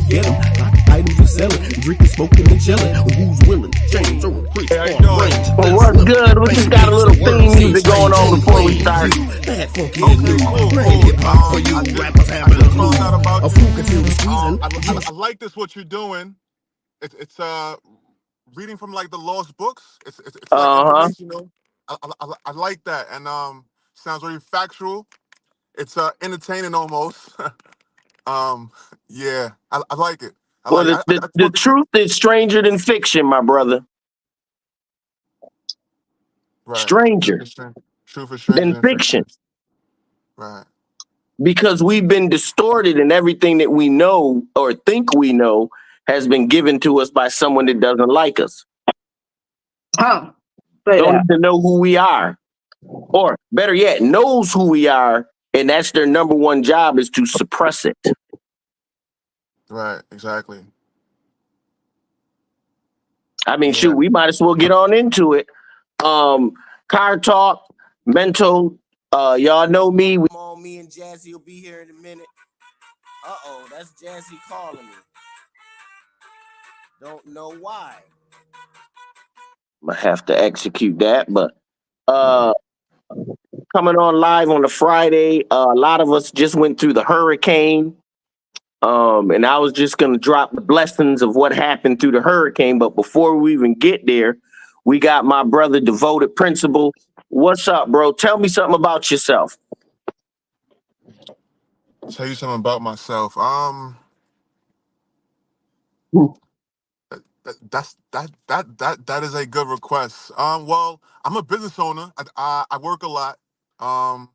get them. Items we're selling, drinking, smoking, and chilling. Who's willing? Change or increase Hey, how you doing? Well, what's good? We just got a little theme music going on before we start. That funky Okay, and new. cool. Bring hip hop for you. Rappers I having a just clue. found out about A you. fool can feel the squeezing. I like this what you're doing. It's reading from like the lost books. It's like Uh-huh. informational. I like that, and sounds very factual. It's entertaining almost. um, yeah, I like it. I Well, like. the I just the want to. truth is stranger than fiction, my brother. Right. Stranger Truth is stranger than than fiction. fiction. Right. Because we've been distorted and everything that we know or think we know has been given to us by someone that doesn't like us. Oh, say Don't that. even know who we are. Or better yet, knows who we are, and that's their number one job is to suppress it. Right. Exactly. I mean, Yeah. shoot, we might as well get on into it. Car talk, mental, y'all know me. Me and Jazzy will be here in a minute. Uh-oh, that's Jazzy calling me. Don't know why. I'm gonna have to execute that, but coming on live on a Friday. A lot of us just went through the hurricane. And I was just gonna drop the blessings of what happened through the hurricane. But before we even get there, we got my brother, Devoted Principal. What's up, bro? Tell me something about yourself. Tell you something about myself. That is a good request. Well, I'm a business owner. I work a lot. Um,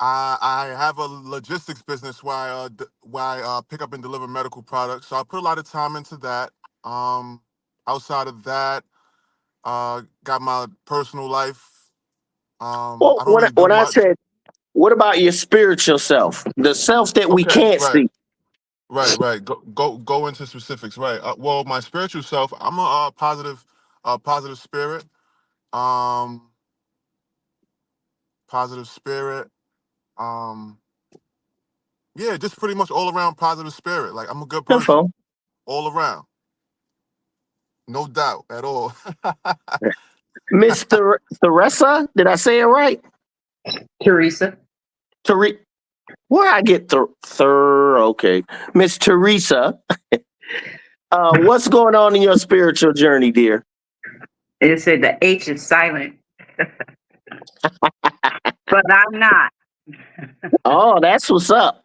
I have a logistics business where I pick up and deliver medical products. So I put a lot of time into that. Um, Outside of that, got my personal life. Well, I don't really do when I much. said, what about your spiritual self, the self that we Okay, can't right, see? right. Go into specifics. Right. Well, my spiritual self, I'm a positive spirit. Um, Positive spirit. Um, yeah, just pretty much all around positive spirit. Like I'm a good person Info. all around, no doubt at all. Miss Theresa, did I say it right? Teresa. Theresa. Where I get okay. Miss Teresa, what's going on in your spiritual journey, dear? It said the H is silent, but I'm not. Oh, that's what's up.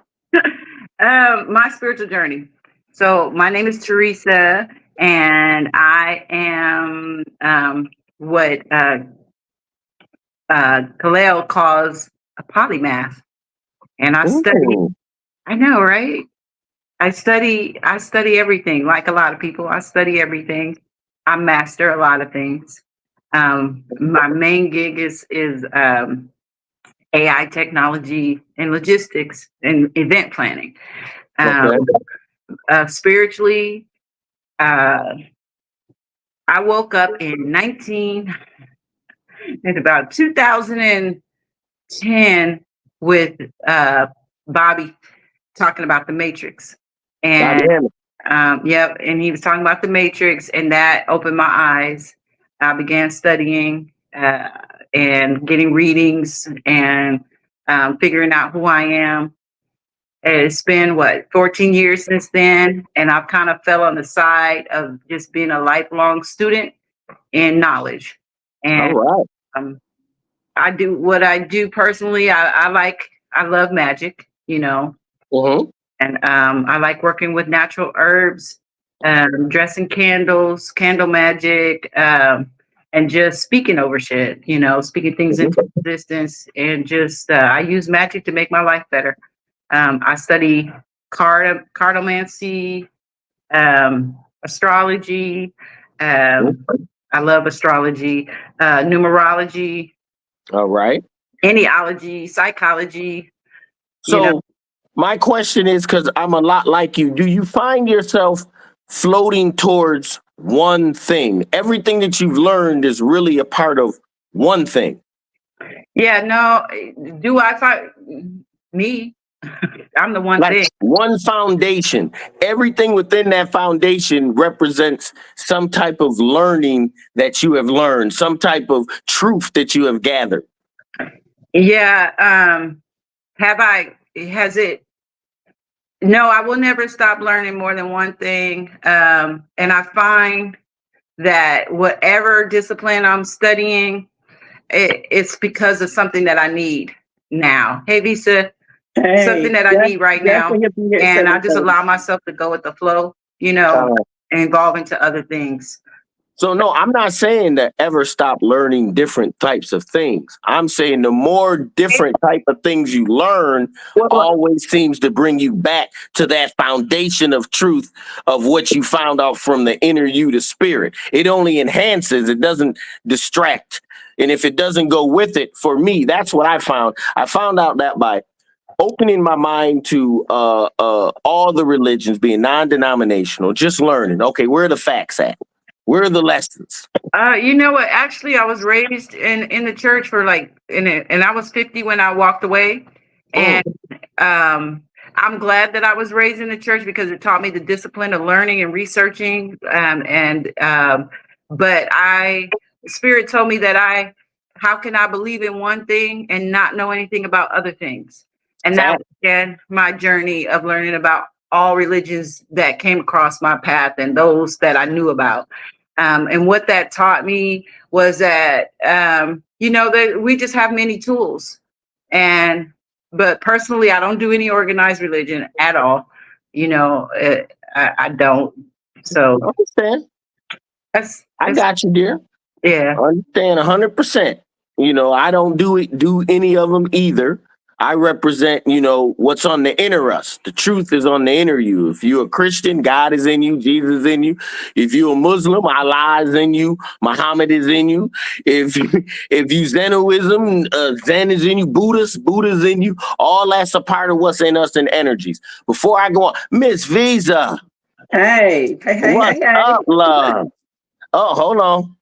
My spiritual journey. So my name is Teresa, and I am what Kaleo calls a polymath, and I study. Ooh, I know, right? I study everything. Like a lot of people, I study everything. I master a lot of things. My main gig is AI technology and logistics and event planning. okay. Um, Spiritually, uh, I woke up in about 2010 with Bobby talking about the Matrix, God and damn it. yep, and he was talking about the Matrix, and that opened my eyes. I began studying and getting readings and figuring out who I am. It's been 14 years since then, and I've kind of fell on the side of just being a lifelong student in knowledge. All And right. um, I do what I do personally. I love magic, Mm-hmm. and I like working with natural herbs, dressing candles, candle magic, and just speaking over shit, speaking things Mm-hmm. into existence. And just, I use magic to make my life better. I study cardomancy, astrology. I love astrology, numerology, All right. etiology, psychology, you know. So my question is, because I'm a lot like you, do you find yourself floating towards one thing? Everything that you've learned is really a part of one thing. Yeah, no, do I find me? I'm the one Like thing. one foundation. Everything within that foundation represents some type of learning that you have learned, some type of truth that you have gathered. Yeah. Has it? No, I will never stop learning more than one thing. And I find that whatever discipline I'm studying, it's because of something that I need now. Hey, Visa, something that I need right now. And I just allow myself to go with the flow, and evolve into other things. So no, I'm not saying to ever stop learning different types of things. I'm saying the more different type of things you learn always seems to bring you back to that foundation of truth of what you found out from the inner you, the spirit. It only enhances, it doesn't distract. And if it doesn't go with it, for me, that's what I found. I found out that by opening my mind to all the religions, being non-denominational, just learning, okay, where are the facts at? Where are the lessons? You know what? Actually, I was raised in the church for and I was 50 when I walked away. And I'm glad that I was raised in the church because it taught me the discipline of learning and researching. But Spirit told me that how can I believe in one thing and not know anything about other things? And that began my journey of learning about all religions that came across my path and those that I knew about. And what that taught me was that, that we just have many tools. But personally, I don't do any organized religion at all. I don't. So I understand. I got you, dear. Yeah. I understand 100%. I don't do any of them either. I represent, what's on the inner us. The truth is on the inner you. If you're a Christian, God is in you, Jesus is in you. If you're a Muslim, Allah is in you, Muhammad is in you. If you Zenoism, Zen is in you, Buddha's in you. All that's a part of what's in us and energies. Before I go on, Miss Visa. Hey. What's up, love? Oh, hold on.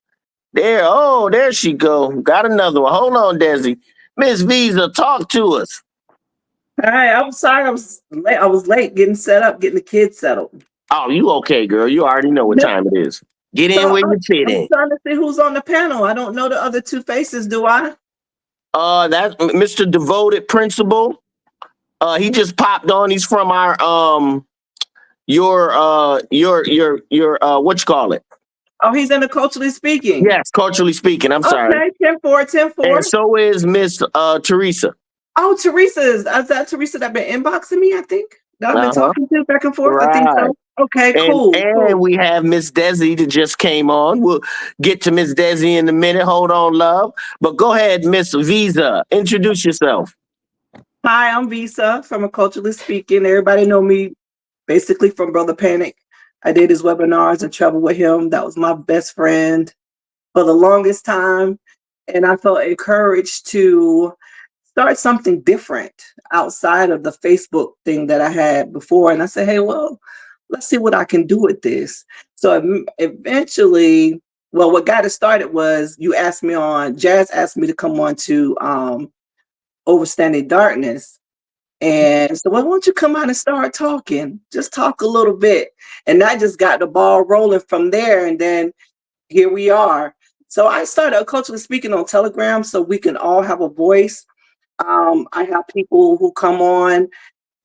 There she go. Got another one. Hold on, Desi. Miss Visa, talk to us. Hi, I'm sorry. I was late getting set up, getting the kids settled. Oh, you okay, girl? You already know what time it is. Get in where you fit in. I'm trying to see who's on the panel. I don't know the other two faces, do I? That's Mr. Devoted Principal. He just popped on. He's from our your what you call it? Oh, he's in the Culturally Speaking. Yes, Culturally Speaking. I'm sorry. Okay, 10-4. And so is Miss Teresa. Oh, Teresa is that Teresa that been inboxing me, I think? That I've been talking to back and forth. Right. I think so. Okay, cool. And we have Miss Desi that just came on. We'll get to Miss Desi in a minute. Hold on, love. But go ahead, Miss Visa. Introduce yourself. Hi, I'm Visa from A Culturally Speaking. Everybody know me basically from Brother Panic. I did his webinars and traveled with him. That was my best friend for the longest time. And I felt encouraged to start something different outside of the Facebook thing that I had before. And I said, hey, well, let's see what I can do with this. So eventually, what got it started was Jazz asked me to come on to Overstanding Darkness. And so, why don't you come out and start talking? Just talk a little bit. And that just got the ball rolling from there. And then here we are. So I started Culturally Speaking on Telegram so we can all have a voice. I have people who come on.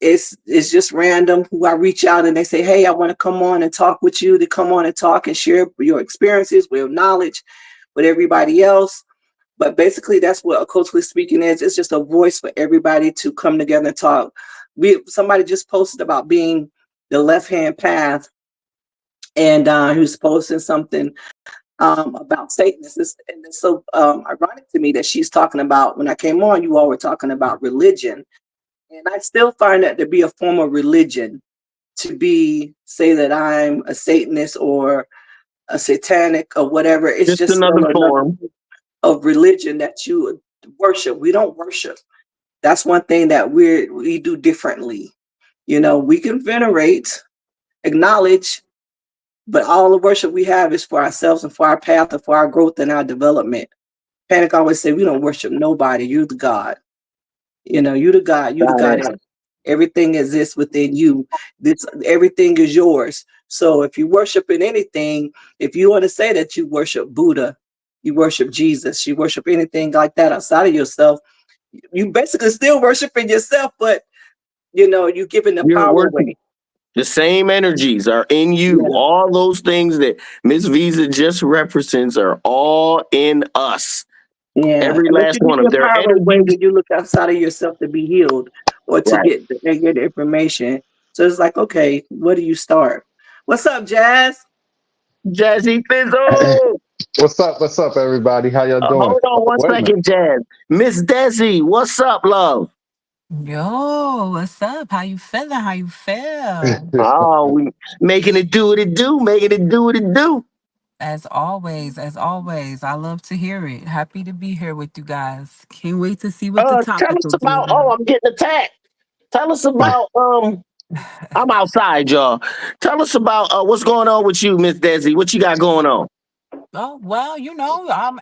It's just random who I reach out and they say, hey, I want to come on and talk with you. To come on and talk and share your experiences, your knowledge with everybody else. But basically, that's what Culturally Speaking is. It's just a voice for everybody to come together and talk. Somebody just posted about being the left-hand path, and he was posting something about Satanists. And it's so ironic to me that she's talking about, when I came on, you all were talking about religion. And I still find that to be a form of religion, to say that I'm a Satanist or a satanic or whatever. It's just another form of religion that you worship. We don't worship. That's one thing that we do differently. We can venerate, acknowledge, but all the worship we have is for ourselves and for our path and for our growth and our development. Panic always say we don't worship nobody. You're the God. You're the God. You're the God. Everything exists within you. Everything is yours. So if you worship in anything, if you want to say that you worship Buddha, you worship Jesus, you worship anything like that outside of yourself, you basically still worshiping yourself, but you're giving the You're power working. away. The same energies are in you. Yeah. All those things that Miss Visa just represents are all in us. Yeah. Every But last you one give of your their power away energies. when you look outside of yourself to be healed or to Right. get the information. So it's like, okay, where do you start? What's up, Jazz? Jazzy Fizzle. What's up, everybody? How y'all doing? Hold on one Wait a minute. second, Jazz. Miss Desi, what's up, love? Yo, what's up? How you feeling? How you feel? Oh, we making it do what it do, making it do what it do. As always, I love to hear it. Happy to be here with you guys. Can't wait to see what the Tell topic us will be about. about. I'm getting attacked. Tell us about. I'm outside, y'all. Tell us about what's going on with you, Miss Desi. What you got going on? Oh well,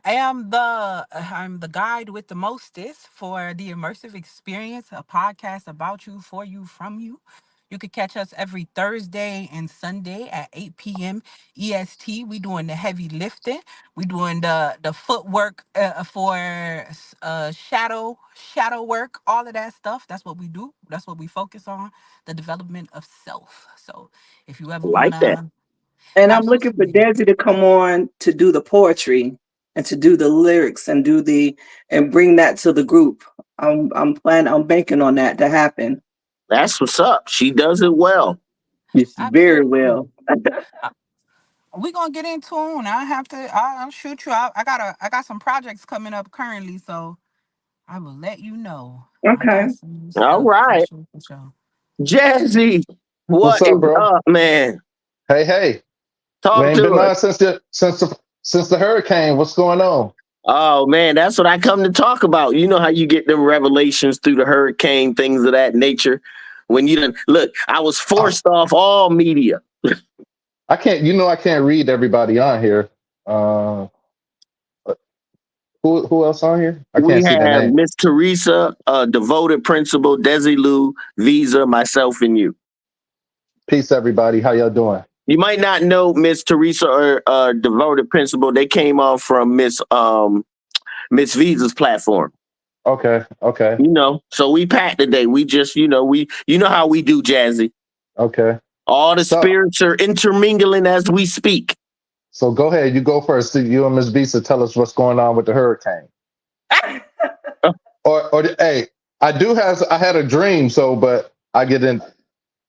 I'm the guide with the mostest for the immersive experience, a podcast about you, for you, from you. You could catch us every Thursday and Sunday at 8 p.m. EST. We doing the heavy lifting. We doing the footwork for shadow work, all of that stuff. That's what we do. That's what we focus on. The development of self. So if you ever Like that. wanna And I'm have some looking for freedom. Desi to come on to do the poetry and to do the lyrics and and bring that to the group. I'm banking on that to happen. That's what's up. She does it well. It's very Absolutely. well. We gonna get in tune. I'll shoot you. I got some projects coming up currently, so I will let you know. I Okay. got some new All stuff for right. sure, for sure. Jazzy, What's what up, is bro? up, man? Hey. We Talk ain't to been us. on since the hurricane. What's going on? Oh man, that's what I come to talk about. You know how you get them revelations through the hurricane, things of that nature. When you done look, I was Oh, forced off all media. I can't read everybody on here. Uh, who else on here? I We can't see the have name. Miss Teresa, devoted principal, Desilu, Visa, myself, and you. Peace, everybody. How y'all doing? You might not know Miss Teresa or devoted principal. They came on from Miss Visa's platform. Okay. So we packed today. We just, you know how we do, Jazzy. Okay. All the So spirits are intermingling as we speak. so go ahead. You go first. You and Miss Visa tell us what's going on with the hurricane. Hey, I had a dream. But I get in.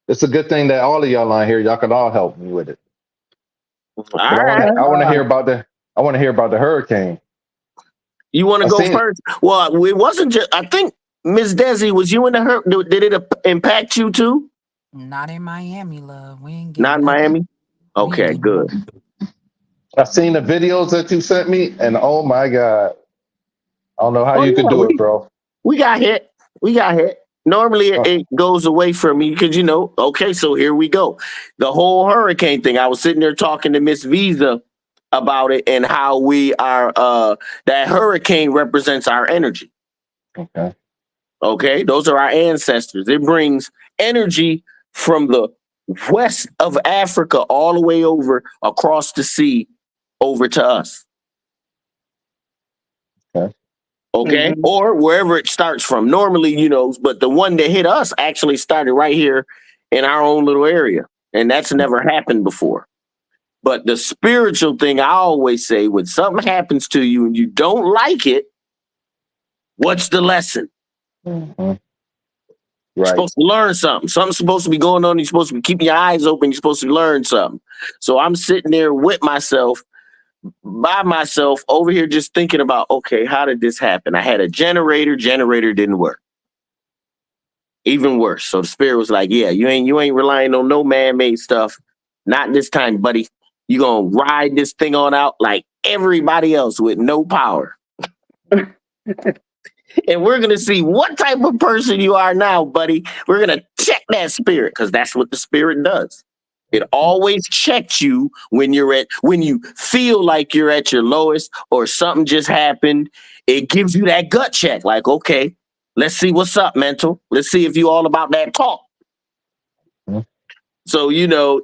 It's a good thing that all of y'all on here. Y'all can all help me with it. All But right. I want to hear about the hurricane. You want to I go seen it. first? Well, it wasn't just, I think, Miss Desi, was you in the hurt? Did it impact you too? Not in Miami, love. We ain't get Not in nothing. Miami? We ain't Okay, get good. nothing. I seen the videos that you sent me, and oh my god, I don't know how Oh, you could yeah, do it, bro. we got hit. We got hit. Normally it goes away from me because, okay, so here we go. The whole hurricane thing. I was sitting there talking to Miss Visa about it and how we are, that hurricane represents our energy. Okay. Okay, those are our ancestors. It brings energy from the west of Africa all the way over across the sea over to us. Okay. Okay, Mhm. or wherever it starts from. Normally, but the one that hit us actually started right here in our own little area, and that's never happened before. But the spiritual thing, I always say, when something happens to you and you don't like it, what's the lesson? Mhm. You're Right. supposed to learn something. Something's supposed to be going on. You're supposed to be keeping your eyes open. You're supposed to learn something. So I'm sitting there with myself, by myself, over here just thinking about, okay, how did this happen? I had a generator didn't work. Even worse. So the spirit was like, yeah, you ain't relying on no man-made stuff. Not this time, buddy. You gonna ride this thing on out like everybody else with no power. And we're going to see what type of person you are now, buddy. We're going to check that spirit because that's what the spirit does. It always checks you when you feel like you're at your lowest or something just happened. It gives you that gut check like, okay, Let's see what's up, mental. Let's see if you all about that talk. Mhm. So,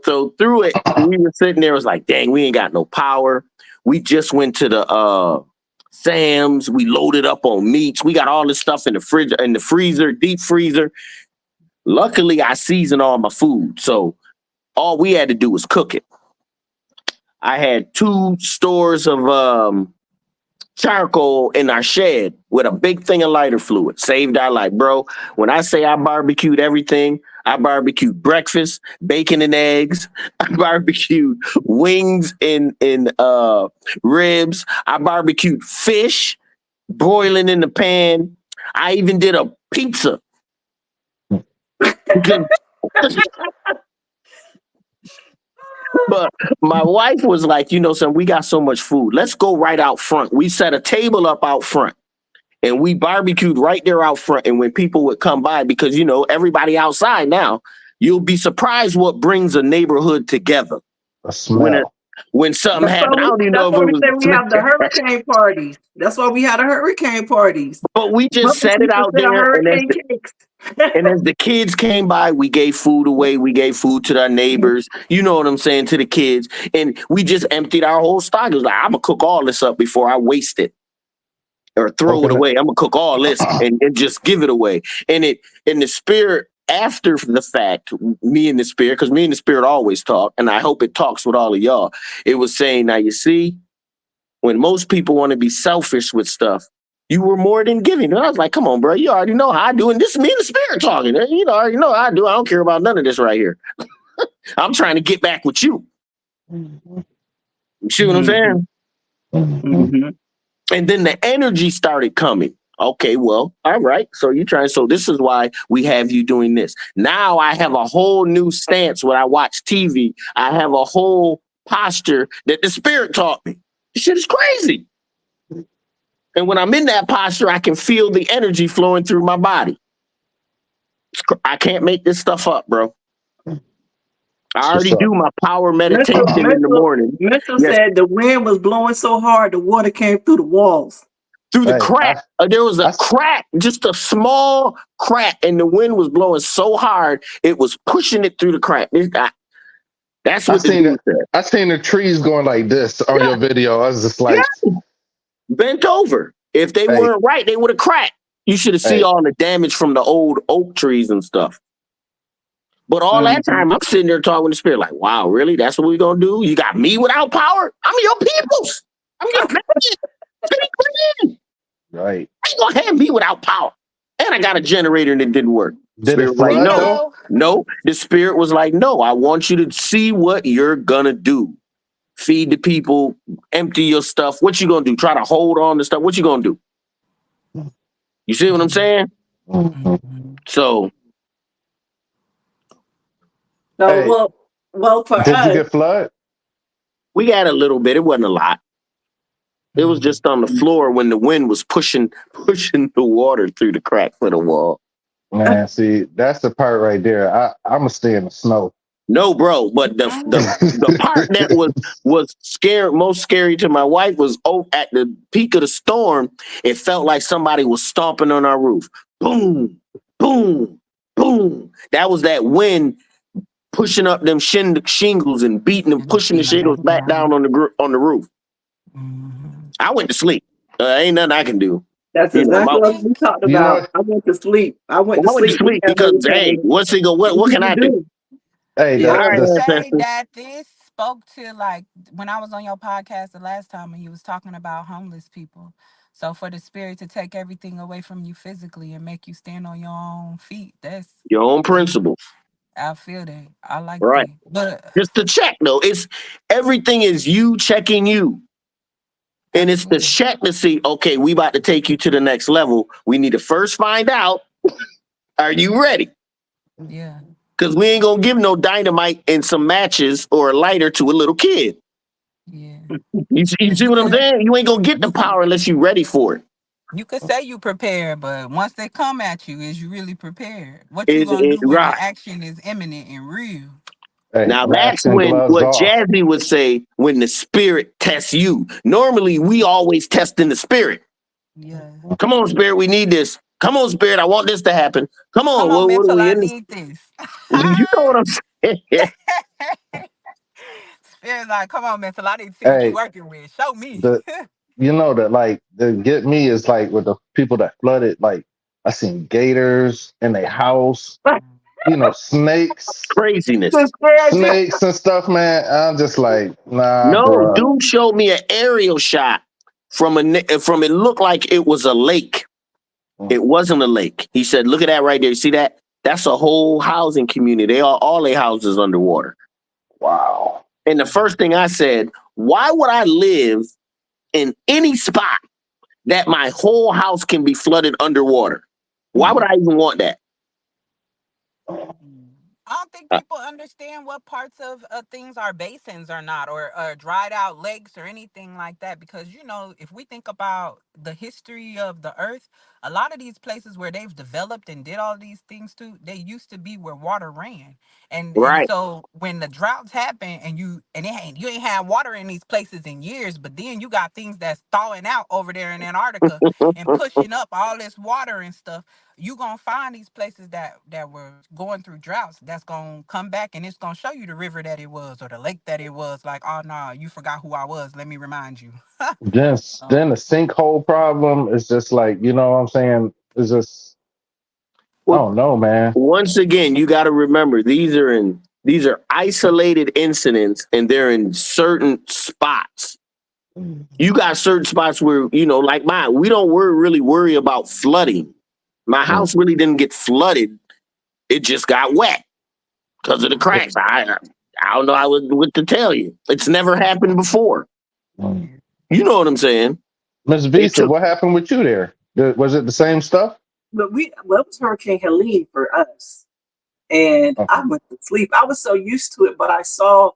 so through it, we were sitting there, it was like, dang, we ain't got no power. We just went to the Sam's, we loaded up on meats. We got all this stuff in the fridge, in the freezer, deep freezer. Luckily, I seasoned all my food. So all we had to do was cook it. I had 2 stores of charcoal in our shed with a big thing of lighter fluid. Saved our life, bro. When I say I barbecued everything, I barbecued breakfast, bacon and eggs. I barbecued wings and ribs. I barbecued fish broiling in the pan. I even did a pizza. But my wife was like, son, we got so much food. Let's go right out front. We set a table up out front and we barbecued right there out front. And when people would come by, because, everybody outside now, you'll be surprised what brings a neighborhood together. A smell. When something That's happened, I don't even know why if it we was. say we have the hurricane parties. That's why we had the hurricane parties. But we just set it out there, and as the kids came by, we gave food away. We gave food to our neighbors. You know what I'm saying, to the kids, and we just emptied our whole stock. It was like, I'm gonna cook all this up before I waste it or throw it away. I'm gonna cook all this and just give it away. And in the spirit. After the fact, me and the spirit, because me and the spirit always talk, and I hope it talks with all of y'all. It was saying, now you see, when most people want to be selfish with stuff, you were more than giving. And I was like, come on, bro, you already know how I do. And this is me and the spirit talking. You already know how I do. I don't care about none of this right here. I'm trying to get back with you. You see what I'm saying? Mm-hmm. And then the energy started coming. Okay, well, all right. So this is why we have you doing this. Now I have a whole new stance when I watch TV. I have a whole posture that the spirit taught me. This shit is crazy. And when I'm in that posture, I can feel the energy flowing through my body. I can't make this stuff up, bro. I already do my power meditation in the morning. Mitchell said the wind was blowing so hard, the water came through the walls. Through the crack. There was a crack, just a small crack, and the wind was blowing so hard, it was pushing it through the crack. That's what the dude said. I seen the trees going like this on your video. I was just like... Bent over. If they weren't right, they would have cracked. You should have seen all the damage from the old oak trees and stuff. But all that time, I'm sitting there talking with the spirit like, wow, really? That's what we're going to do? You got me without power? I'm your peoples. I'm your family. Right. I ain't going to have me without power. And I got a generator and it didn't work. Did it like, flood, no. The spirit was like, no, I want you to see what you're going to do. Feed the people, empty your stuff. What you going to do? Try to hold on to stuff. What you going to do? You see what I'm saying? Mm-hmm. So well, for did us, you get flood? we got a little bit. It wasn't a lot. It was just on the floor when the wind was pushing the water through the cracks of the wall. Man, see, that's the part right there. I'm gonna stay in the snow. No, bro, but the part that was most scary to my wife was at the peak of the storm. It felt like somebody was stomping on our roof. Boom, boom, boom. That was that wind pushing up them shingles and beating and pushing the shingles back down on the roof. I went to sleep. Ain't nothing I can do. That's exactly what we talked about. I went to sleep. I went to sleep because, hey, what can I do? Hey, I would say that this spoke to, like, when I was on your podcast the last time and you was talking about homeless people. So for the spirit to take everything away from you physically and make you stand on your own feet, that's your own principles. I feel that. I like that. But just to check though, everything is you checking you. And it's the check to see, okay, we about to take you to the next level. We need to first find out, are you ready? Yeah. Because we ain't going to give no dynamite and some matches or a lighter to a little kid. Yeah. You see what I'm saying? You ain't going to get the power unless you're ready for it. You could say you prepared, but once they come at you, is you really prepared? What you going to do when the action is imminent and real? Hey, now that's when what Jazzy would say when the spirit tests you. Normally, we always test in the spirit. Yeah. Come on, spirit, we need this. Come on, Spirit, I want this to happen. Come on, Come on, what are mental, we I in this? need this. You know what I'm saying? Spirit's like, come on, mental, I need to see what you Hey, working with. Show me. the you know that like the get me is like with the people that flooded. Like I seen gators in their house. You know, Craziness. snakes and stuff, man. I'm just like, nah, No, bruh. dude showed me an aerial shot from from it looked like it was a lake. It wasn't a lake. He said, look at that right there. You see that? That's a whole housing community. They are all their houses underwater. Wow. And the first thing I said, why would I live in any spot that my whole house can be flooded underwater? Why would I even want that? I don't think people understand what parts of things are basins or not, or dried out lakes or anything like that. Because, you know, if we think about the history of the earth, a lot of these places where they've developed and did all these things too, they used to be where water ran. And Right. so when the droughts happen and you ain't had water in these places in years, but then you got things that's thawing out over there in Antarctica and pushing up all this water and stuff, you gonna find these places that were going through droughts that's gonna come back, and it's gonna show you the river that it was or the lake that it was. Like, oh no, you forgot who I was, let me remind you. Then the sinkhole problem is just like, you know what I'm saying? It's just, I Well, don't know, man. once again, you got to remember these are isolated incidents, and they're in certain spots. You got certain spots where, you know, like mine, we don't really worry about flooding. My house really didn't get flooded. It just got wet because of the cracks. I don't know what to tell you. It's never happened before. You know what I'm saying? Miss Visa, what happened with you there? Was it the same stuff? But it was Hurricane Helene for us. And I went to sleep. I was so used to it, but I saw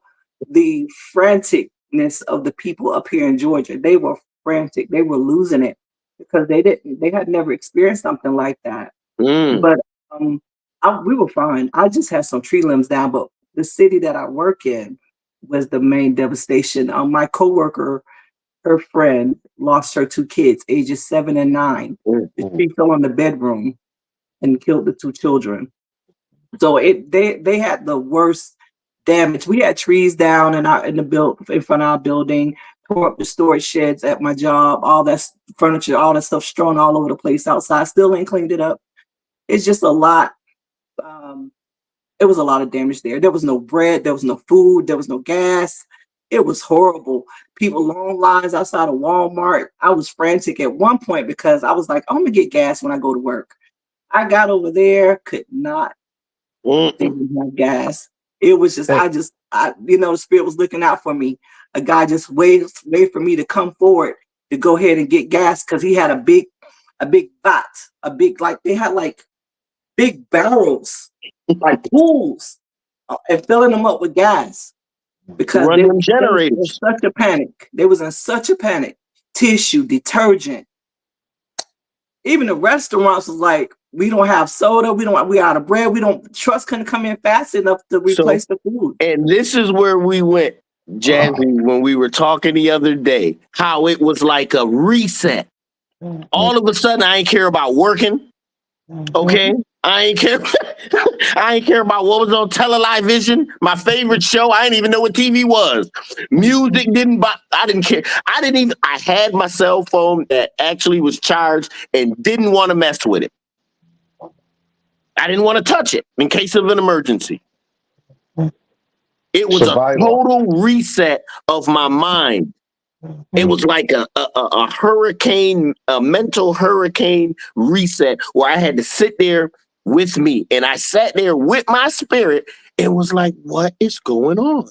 the franticness of the people up here in Georgia. They were frantic. They were losing it because they had never experienced something like that. But we were fine. I just had some tree limbs down, but the city that I work in was the main devastation. My coworker, her friend, lost her 2 kids, ages 7 and 9. The tree fell on the bedroom and killed the 2 children. So they had the worst damage. We had trees down in front of our building, tore up the storage sheds at my job, all that furniture, all that stuff strewn all over the place outside. Still ain't cleaned it up. It's just a lot. It was a lot of damage there. There was no bread, there was no food, there was no gas. It was horrible. People long lines outside of Walmart. I was frantic at one point because I was like, I'm gonna get gas when I go to work. I got over there, could not didn't have gas. It was just, the spirit was looking out for me. A guy just waited for me to come forward to go ahead and get gas because he had a big vat, they had like big barrels, like pools, and filling them up with gas because they were in such a panic. They was in such a panic. Tissue, detergent. Even the restaurants was like, we don't have soda, we out of bread, trucks couldn't come in fast enough to replace the food. And this is where we went, Jazzy, when we were talking the other day, how it was like a reset. All of a sudden, I ain't care about working. Okay. I ain't care. I ain't care about what was on Television. My favorite show. I didn't even know what TV was. Music I didn't care. I had my cell phone that actually was charged and didn't want to mess with it. I didn't want to touch it in case of an emergency. It was a total reset of my mind. It was like a hurricane, a mental hurricane reset where I had to sit there with me. And I sat there with my spirit and was like, what is going on?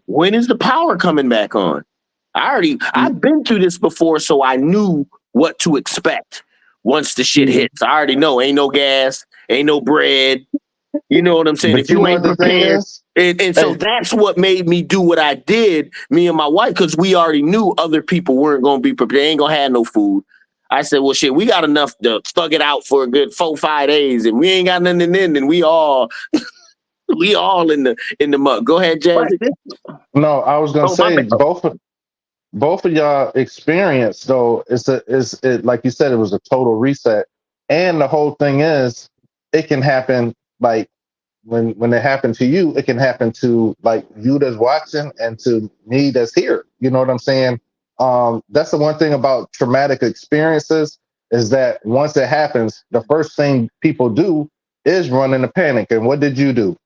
When is the power coming back on? I've been through this before, so I knew what to expect once the shit hits. I already know ain't no gas, ain't no bread. You know what I'm saying? If you ain't prepared. And so that's what made me do what I did, me and my wife, because we already knew other people weren't going to be prepared. They ain't going to have no food. I said, well, shit, we got enough to thug it out for a good 4-5 days, and we ain't got nothing in, and we all in the mud. Go ahead, Jazzy. No, I was gonna say both of y'all experience though. It like you said, it was a total reset. And the whole thing is, it can happen like when it happened to you, it can happen to like you that's watching and to me that's here. You know what I'm saying? That's the one thing about traumatic experiences is that once it happens, the first thing people do is run into panic. And what did you do?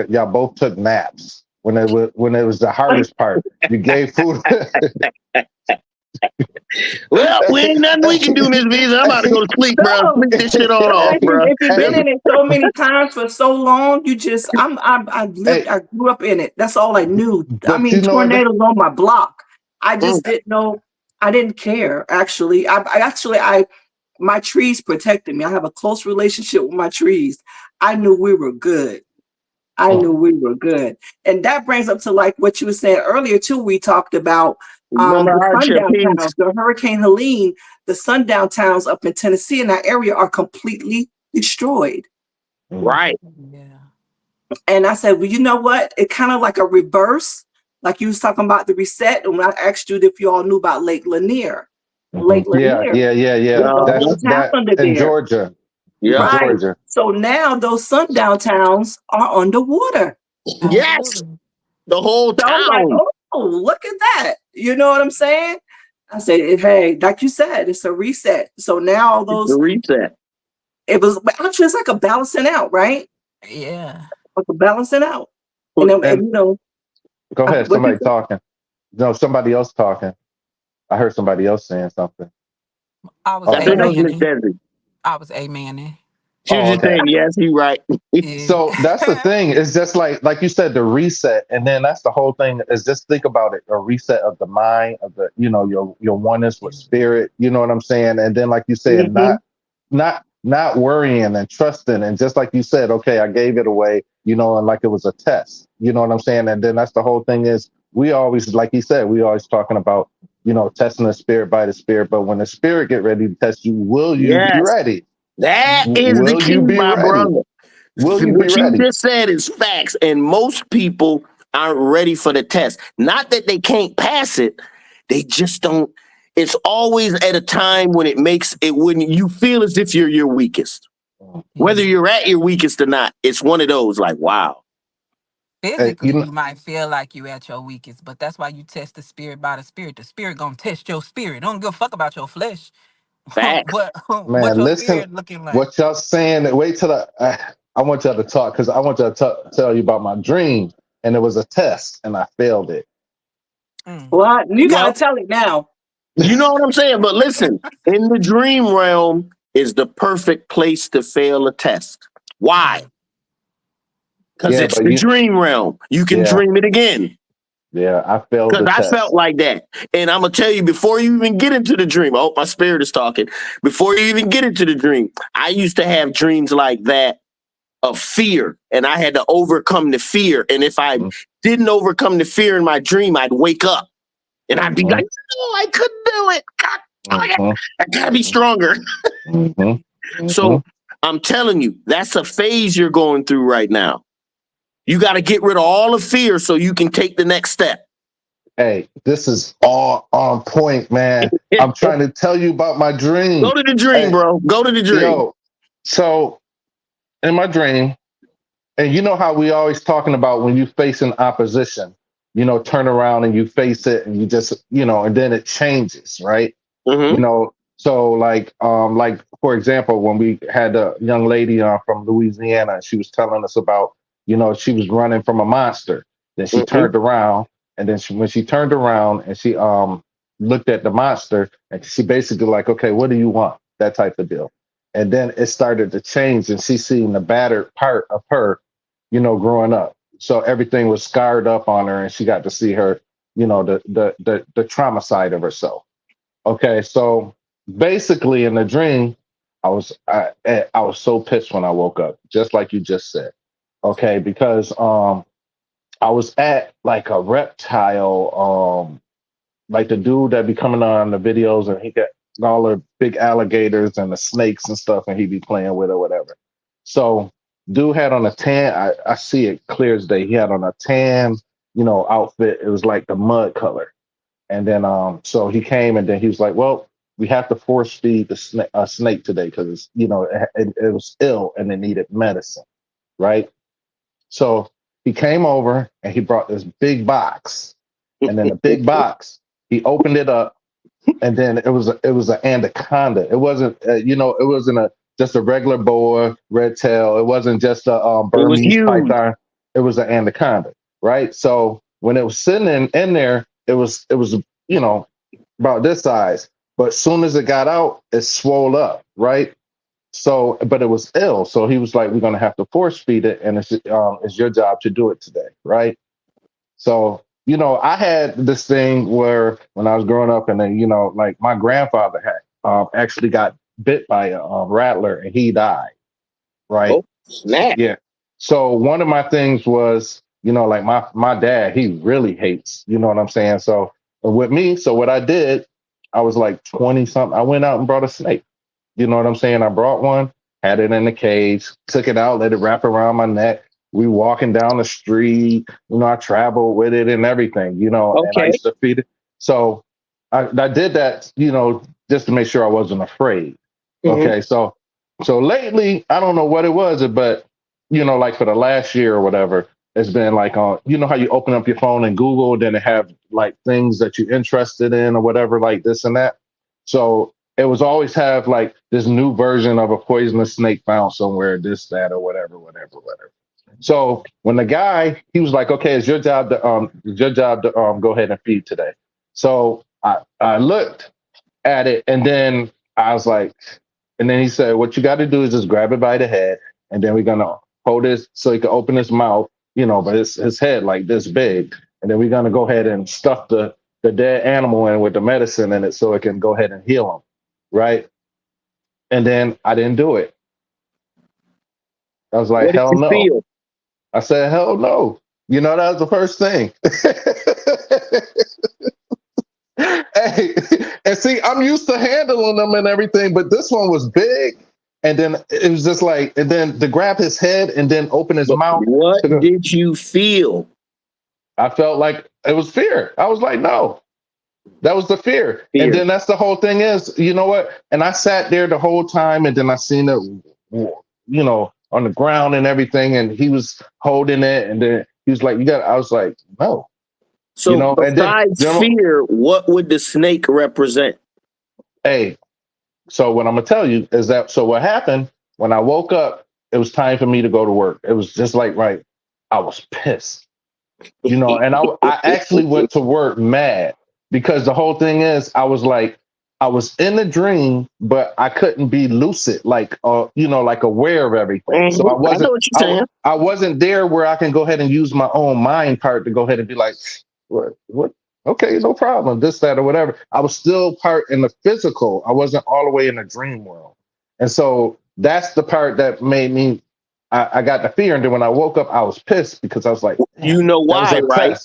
Y'all both took naps when it was the hardest part. You gave food. Well, we ain't nothing we can do, Miss Visa. I'm about to go to sleep, bro. No. Sleep this shit on off, If bro. you've been in it so many times for so long, you just I grew up in it. That's all I knew. I But mean, you know what? tornadoes on my block. I just didn't know. I didn't care. Actually, my trees protected me. I have a close relationship with my trees. I knew we were good. I knew we were good. And that brings up to like what you were saying earlier too. We talked about Remember the hardship sundown kings? towns, the Hurricane Helene, the sundown towns up in Tennessee in that area are completely destroyed. Right. Yeah. And I said, well, you know what? It kind of like a reverse, like you was talking about the reset. And when I asked you if you all knew about Lake Lanier, Lake Yeah. Lanier, the That's whole town that under in there. Georgia. Yeah. Right. Georgia. So now those sundown towns are underwater. Yes. Absolutely. The whole So I'm like, town. oh, look at that. You know what I'm saying? I said, hey, like you said, it's a reset. So now all The those, reset. it was actually it's like a balancing out, right? Yeah. Like a balancing out. And then, And you know, go ahead. what you Somebody talking. No, somebody else talking. I heard somebody else saying something. I was Oh, I A think that was Miss Manning. Desi. I was A Manning. She was Oh, just okay. saying, yes, you right. Yeah. So that's the thing. It's just like you said, the reset, and then that's the whole thing. Is just think about it: a reset of the mind, of the your oneness with spirit. You know what I'm saying? And then, like you said, Mhm. not worrying and trusting, and just like you said, okay, I gave it away. And like it was a test. You know what I'm saying? And then that's the whole thing is we always, like you said, we always talking about testing the spirit by the spirit. But when the spirit get ready to test you, will you be Yes. ready? That is the Will key, you be my ready? brother. Will you be What you ready? just said is facts, and most people aren't ready for the test. Not that they can't pass it, they just don't. It's always at a time when it makes it when you feel as if you're your weakest. Whether you're at your weakest or not, it's one of those like, wow. Physically, you might feel like you at your weakest, but that's why you test the spirit by the spirit. The spirit gonna test your spirit. Don't give a fuck about your flesh. Facts. What Man, your listen, spirit looking like. what y'all saying? Wait till I want y'all to talk because I want y'all to tell you about my dream, and it was a test, and I failed it. What? You got Well, to tell it now. you know what I'm saying? But listen, in the dream realm is the perfect place to fail a test. Why? Because Yeah, it's but the dream realm. You can yeah, dream it again. I failed Because the I test. felt like that. And I'm going to tell you, before you even get into the dream, oh, my spirit is talking. Before you even get into the dream, I used to have dreams like that of fear, and I had to overcome the fear. And if I didn't overcome the fear in my dream, I'd wake up and I'd be like, no, I couldn't do it. God, I got to be stronger. So I'm telling you, that's a phase you're going through right now. You got to get rid of all the fear so you can take the next step. Hey, this is all on point, man. I'm trying to tell you about my dream. Go to the dream, bro. Go to the dream. Yo, so in my dream, and you know how we always talking about when you facing opposition, turn around and you face it and you just, and then it changes, right? So like for example, when we had a young lady from Louisiana, she was telling us about, she was running from a monster. Then she turned around, and then when she turned around and she looked at the monster, and she basically like, okay, what do you want? That type of deal. And then it started to change, and she seen the battered part of her, growing up. So everything was scarred up on her, and she got to see her, the trauma side of herself. Okay, so basically in the dream, I was so pissed when I woke up, just like you just said. Okay, because I was at like a reptile, like the dude that be coming on the videos, and he got all the big alligators and the snakes and stuff, and he be playing with or whatever. So dude had on a tan. I see it clear as day. He had on a tan, outfit. It was like the mud color. And then so he came, and then he was like, well, we have to force feed the snake today because it was ill and it needed medicine, right? So he came over and he brought this big box, and then the big box, he opened it up, and then it was an anaconda. It wasn't it wasn't just a regular boa red tail. It wasn't just a It was Burmese huge. python. It was an anaconda, right? So when it was sitting in there, it was about this size. But as soon as it got out, it swelled up, right? So, but it was ill. So he was like, "We're gonna have to force feed it, and it's your job to do it today, right?" So, I had this thing where when I was growing up, and then like my grandfather had actually got bit by a rattler, and he died, right? Oh, snap. Yeah. So one of my things was, like my dad, he really hates, you know what I'm saying? So with me, so what I did, I was like 20 something. I went out and brought a snake. You know what I'm saying? I brought one, had it in the cage, took it out, let it wrap around my neck. We walking down the street, I traveled with it and everything, and I Okay. used to feed it. So I did that, just to make sure I wasn't afraid. Mhm. Okay. So lately, I don't know what it was, but like for the last year or whatever, it's been like on, how you open up your phone and Google, then it have like things that you're interested in or whatever, like this and that. So it was always have like this new version of a poisonous snake found somewhere, this, that, or whatever. So when the guy, he was like, "Okay, it's your job to go ahead and feed today." So I looked at it, and then I was like, and then he said, "What you got to do is just grab it by the head, and then we're gonna hold this so he can open his mouth, but it's his head like this big, and then we're gonna go ahead and stuff the dead animal in with the medicine in it so it can go ahead and heal him, right?" And then I didn't do it. I was like, What did "Hell you no!" feel? I said, "Hell no!" That was the first thing. Hey, and see, I'm used to handling them and everything, but this one was big. And then it was just like, and then to grab his head and then open his But mouth. what did you feel? I felt like it was fear. I was like, no, that was the fear. Fear. And then that's the whole thing is, you know what? And I sat there the whole time, and then I seen it, on the ground and everything. And he was holding it. And then he was like, I was like, no. So And then, besides fear, what would the snake represent? Hey, so what I'm gonna tell you is that so what happened when I woke up, it was time for me to go to work. It was just like I was pissed, and I actually went to work mad because the whole thing is I was in a dream, but I couldn't be lucid, like aware of everything. So I wasn't. I know what you're saying. I wasn't there where I can go ahead and use my own mind part to go ahead and be like, what? Okay, no problem. This, that, or whatever. I was still part in the physical. I wasn't all the way in the dream world, and so that's the part that made me. I got the fear, and then when I woke up, I was pissed because I was like, you know why, right?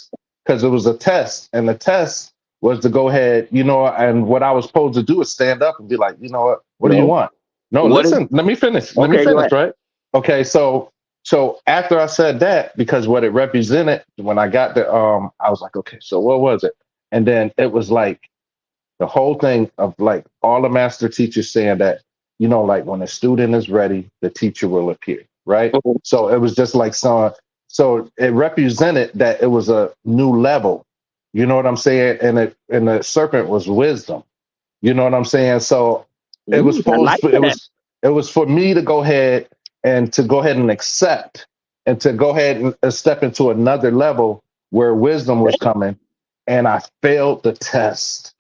Because it was a test, and the test was to go ahead, and what I was supposed to do is stand up and be like, you know what? What do you want? No, listen. Let me finish. Let me finish. Right? Okay. So after I said that, because what it represented, when I got the, I was like, okay, so what was it? And then it was like the whole thing of like all the master teachers saying that, like when a student is ready, the teacher will appear. Right. Mhm. So it was just like so it represented that it was a new level. You know what I'm saying? And the serpent was wisdom. You know what I'm saying? So it was it was for me to go ahead and accept and to go ahead and step into another level where wisdom was coming. And I failed the test.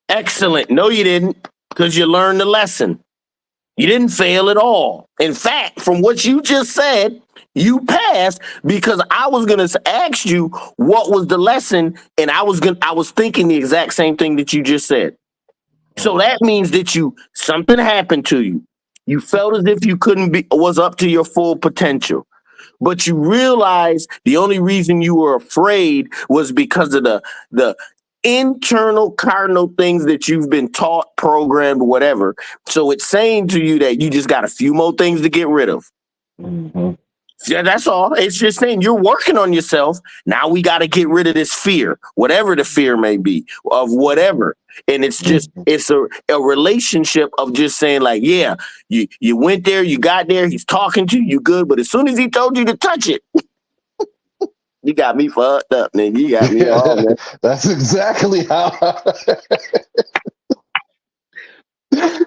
Excellent. No, you didn't, because you learned the lesson. You didn't fail at all. In fact, from what you just said, you passed because I was going to ask you what was the lesson, and I was thinking the exact same thing that you just said. So that means that something happened to you. You felt as if you was up to your full potential. But you realized the only reason you were afraid was because of the internal cardinal things that you've been taught, programmed, whatever. So it's saying to you that you just got a few more things to get rid of. Mm-hmm. Yeah, that's all. It's just saying you're working on yourself. Now we got to get rid of this fear, whatever the fear may be, of whatever. And it's just, it's a relationship of just saying like, yeah, you went there, you got there, he's talking to you, you good. But as soon as he told you to touch it, you got me fucked up, nigga. You got me all, man. That's exactly how.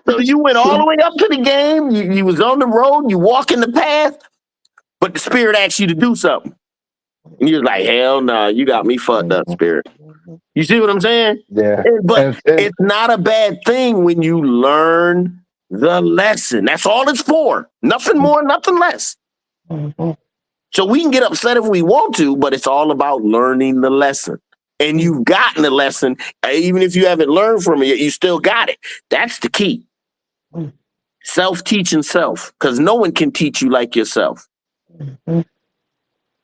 So you went all the way up to the game. You was on the road. You walking the path, but the spirit asked you to do something. And you're like, hell no, you got me fucked up, spirit. You see what I'm saying? Yeah. But it's not a bad thing when you learn the lesson. That's all it's for. Nothing more, nothing less. So we can get upset if we want to, but it's all about learning the lesson. And you've gotten the lesson. Even if you haven't learned from it yet, you still got it. That's the key. Self-teaching self, because no one can teach you like yourself.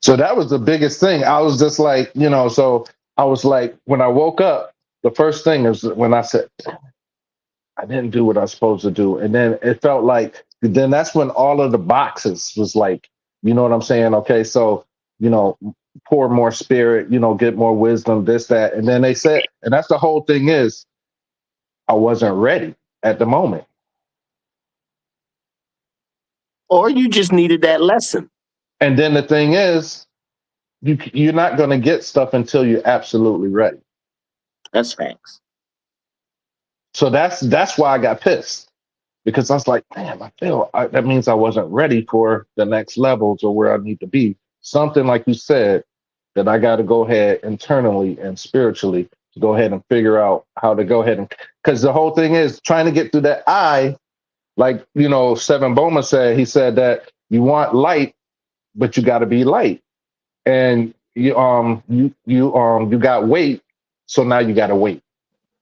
So that was the biggest thing. I was just like, so I was like, when I woke up, the first thing is when I said, I didn't do what I was supposed to do. And then it felt like, then that's when all of the boxes was like, you know what I'm saying? Okay, so, pour more spirit, get more wisdom, this, that. And then they said, and that's the whole thing is, I wasn't ready at the moment. Or you just needed that lesson. And then the thing is, you're not going to get stuff until you're absolutely ready. That's facts. So that's why I got pissed, because I was like, damn, that means I wasn't ready for the next levels or where I need to be. Something like you said, that I got to go ahead internally and spiritually to go ahead and figure out how to go ahead and, because the whole thing is trying to get through that eye, like, Seven Bowman said, he said that you want light, but you got to be light. And you got weight, so now you got to wait.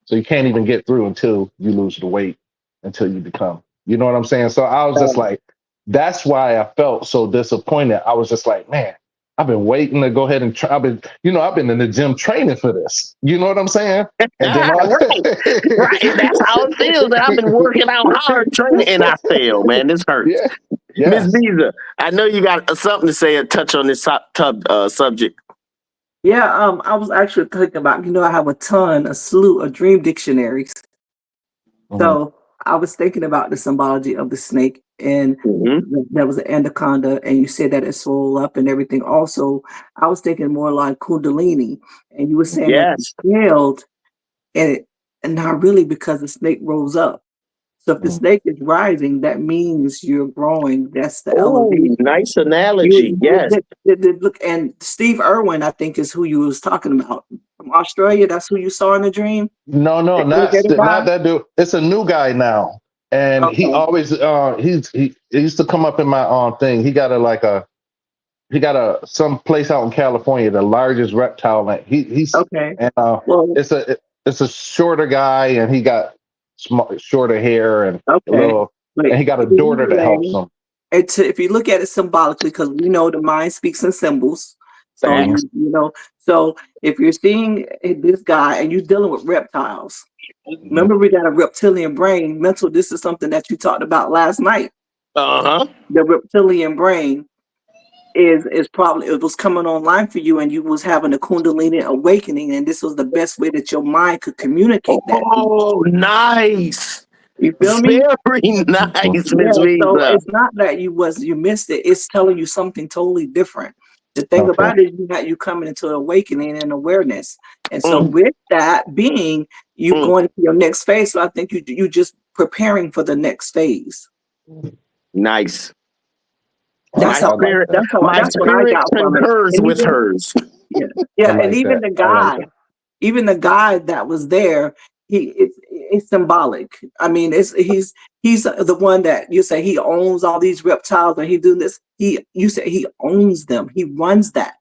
So you can't even get through until you lose the weight, until you become. You know what I'm saying? So I was just like, that's why I felt so disappointed. I was just like, man, I've been waiting to go ahead and try. I've been in the gym training for this. You know what I'm saying? And then right. That's how it feels. That I've been working out hard training and I fail, man. This hurts. Yeah. Yes. Miss Visa, I know you got something to say and touch on this subject. Yeah, I was actually thinking about, I have a slew of dream dictionaries. Mhm. So I was thinking about the symbology of the snake, and there was an anaconda, and you said that it swelled up and everything. Also, I was thinking more like Kundalini, and you were saying that it failed, and not really, because the snake rose up. So if the snake is rising, that means you're growing. That's the elevation. Nice analogy. Yes. Look, and Steve Irwin, I think, is who you was talking about from Australia. That's who you saw in the dream. No, not that dude. It's a new guy now, and he always he used to come up in my thing. He got some place out in California, the largest reptile land. He's okay. And it's a shorter guy, and he got shorter hair and and he got a daughter that helps him. If you look at it symbolically, because we know the mind speaks in symbols. So so if you're seeing this guy and you're dealing with reptiles, remember we got a reptilian brain. Mental, this is something that you talked about last night. The reptilian brain is probably, it was coming online for you, and you was having a Kundalini awakening, and this was the best way that your mind could communicate that. Oh, nice. You feel me? Very nice, Miss So Visa. it's not that you missed it. It's telling you something totally different. The thing about it is you coming into awakening and awareness. And so with that being, you going to your next phase. So I think you just preparing for the next phase. Nice. That's how I got from hers with hers. Yeah, and even the guy that was there, it's symbolic. I mean, he's the one that you say he owns all these reptiles, and he doing this. You say he owns them. He runs that.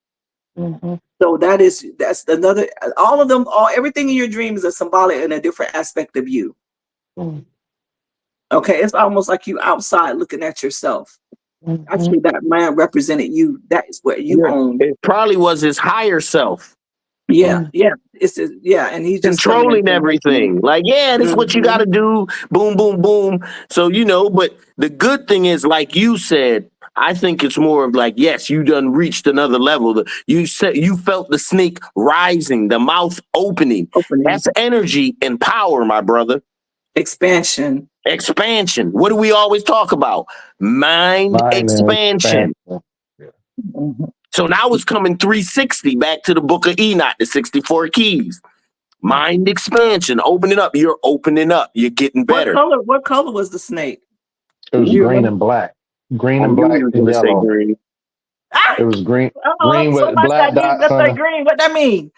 So that's another. All of them, everything in your dreams is symbolic in a different aspect of you. Okay, it's almost like you outside looking at yourself. Actually, that man represented you. That is what you own. It probably was his higher self. Yeah. And he's just controlling everything. Like, this is what you got to do. Boom, boom, boom. So, but the good thing is, like you said, I think it's more of like, yes, you done reached another level. You said you felt the snake rising, the mouth opening. Opening. That's energy and power, my brother. Expansion. Expansion. What do we always talk about? Mind Mind and expansion. expansion. Yeah. Mhm. So now it's coming 360 back to the book of Enoch, the 64 keys. Mind expansion, opening up. You're opening up. You're getting better. What color was the snake? It was Do you green remember? and black. Green I and knew black you were and going to say yellow. green. Ah! It was green, Oh, green so with much black that green. dots That's on that green. What that mean?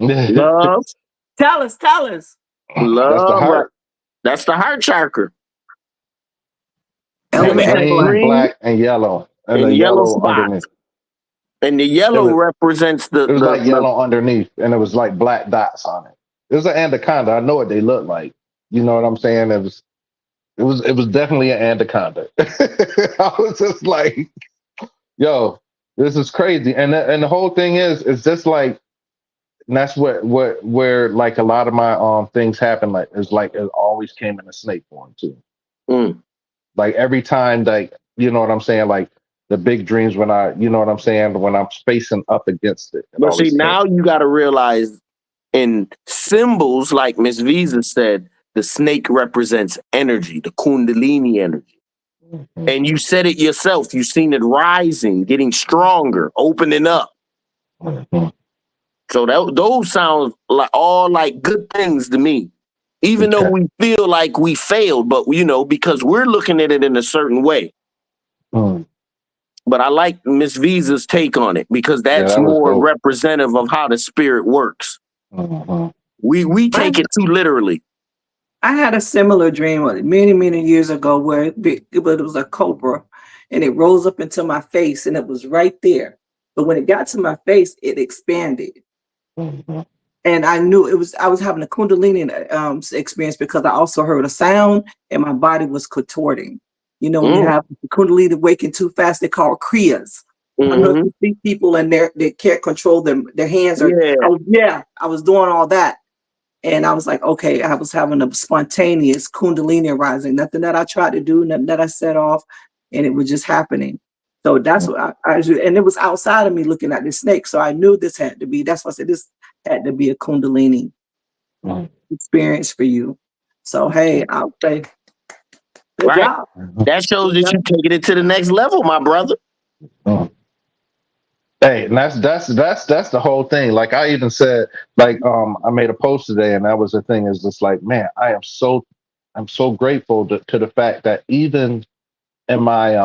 it. Love, Tell us. That's the love. heart. That's the heart chakra. It Them had Element of green, black. green black, and yellow, and the and yellow yellow underneath. spots. And the It yellow was represents it was like the yellow underneath, and it was like black dots on it. It was an anaconda. I know what they look like. You know what I'm saying? It was definitely an anaconda. I was just like, yo, this is crazy. And the whole thing is just like, and that's where like a lot of my things happen. Like it's like it always came in a snake form too. Mm. Like every time, like you know what I'm saying, like the big dreams when you know what I'm saying, when I'm facing up against it But see, always came. now you got to realize in symbols, like Miss Visa said, the snake represents energy, the Kundalini energy. Mhm. And you said it yourself. You've seen it rising, getting stronger, opening up. Mhm. So those sound like all like good things to me. Even though Okay. we feel like we failed, but you know, because we're looking at it in a certain way. Mm. But I like Miss Visa's take on it because Yeah, that's that was more dope. representative of how the spirit works. Mhm. We take it too literally. I had a similar dream many years ago where it was a cobra and it rose up into my face and it was right there. But when it got to my face, it expanded. Mhm. And I knew I was having a Kundalini experience because I also heard a sound and my body was contorting. You know, when you Mm, have the Kundalini waking too fast, they call Kriyas. I don't know if hmm you see people and they can't control their hands or Yeah. I was doing all that. And I was like, okay, I was having a spontaneous Kundalini rising, nothing that I tried to do, nothing that I set off, and it was just happening. So that's what and it was outside of me looking at the snake. So I knew this had to be, that's why I said this had to be a Kundalini Mhm. experience for you. So, hey, I'll say, good Right. job. That shows Good that you job. taking it to the next level, my brother. Mhm. Hey, and that's the whole thing. Like I even said, like I made a post today, and that was the thing. Is just like, man, I'm so grateful to the fact that even in my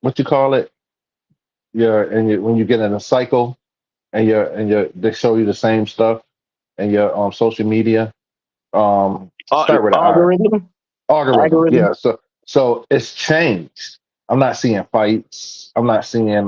what you call it, when you get in a cycle and they show you the same stuff and your social media start with an R. Algorithm. Algorithm, Algorithm. yeah. So it's changed. I'm not seeing fights. I'm not seeing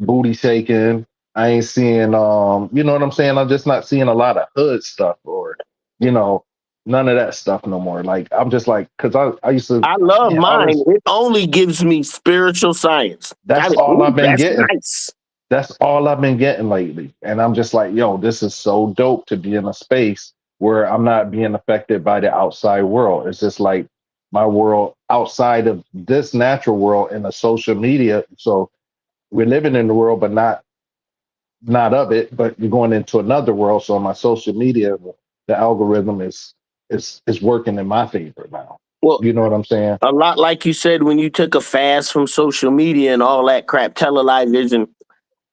booty shaking. I ain't seeing you know what I'm saying? I'm just not seeing a lot of hood stuff or you know none of that stuff no more. Like I'm just like because I used to I love man, mine. It only gives me spiritual science. that's all Ooh, I've been that's getting. nice. That's all I've been getting lately. And I'm just like, yo, this is so dope to be in a space where I'm not being affected by the outside world. It's just like my world outside of this natural world in the social media. So we're living in the world, but not of it, but you're going into another world. So on my social media, the algorithm is working in my favor now. Well, You know what I'm saying? a lot like you said when you took a fast from social media and all that crap, television.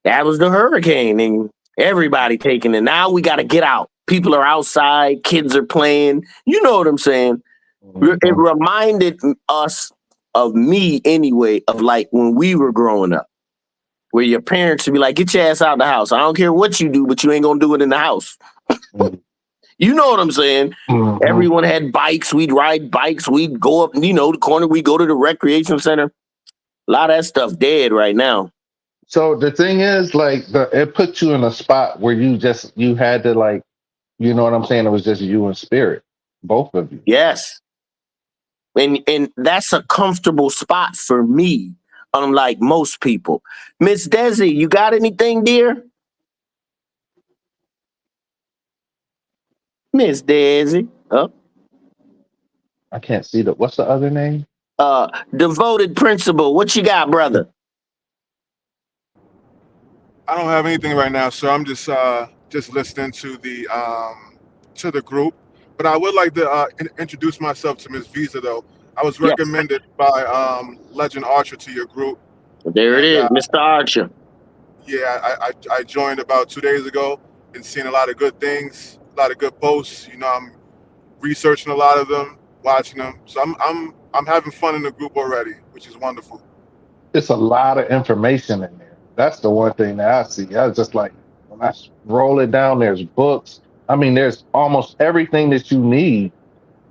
That was the hurricane, and everybody taking it. Now we got to get out. People are outside. Kids are playing. You know what I'm saying? It Mhm. reminded us of me anyway of like when we were growing up, where your parents would be like, "Get your ass out of the house. I don't care what you do, but you ain't gonna do it in the house." You know what I'm saying? Mhm. Everyone had bikes. We'd ride bikes. We'd go up, the corner. We go to the recreation center. A lot of that stuff dead right now. So the thing is, like, it puts you in a spot where you had to like, you know what I'm saying? It was just you and spirit, both of you. Yes. And that's a comfortable spot for me, unlike most people. Miss Desi, you got anything, dear? Miss Desi. Oh, I can't see what's the other name? Devoted Principal, what you got, brother? I don't have anything right now, so I'm just listening to the group. But I would like to introduce myself to Miss Visa, though. I was Yes. recommended by Legend Archer to your group, There it and is, Mr. Archer. yeah, I joined about 2 days ago and seen a lot of good things, a lot of good posts. You know, I'm researching a lot of them, watching them. So I'm having fun in the group already, which is wonderful. It's a lot of information in there. That's the one thing that I see. I was just like, when I roll it down, there's books. I mean, there's almost everything that you need,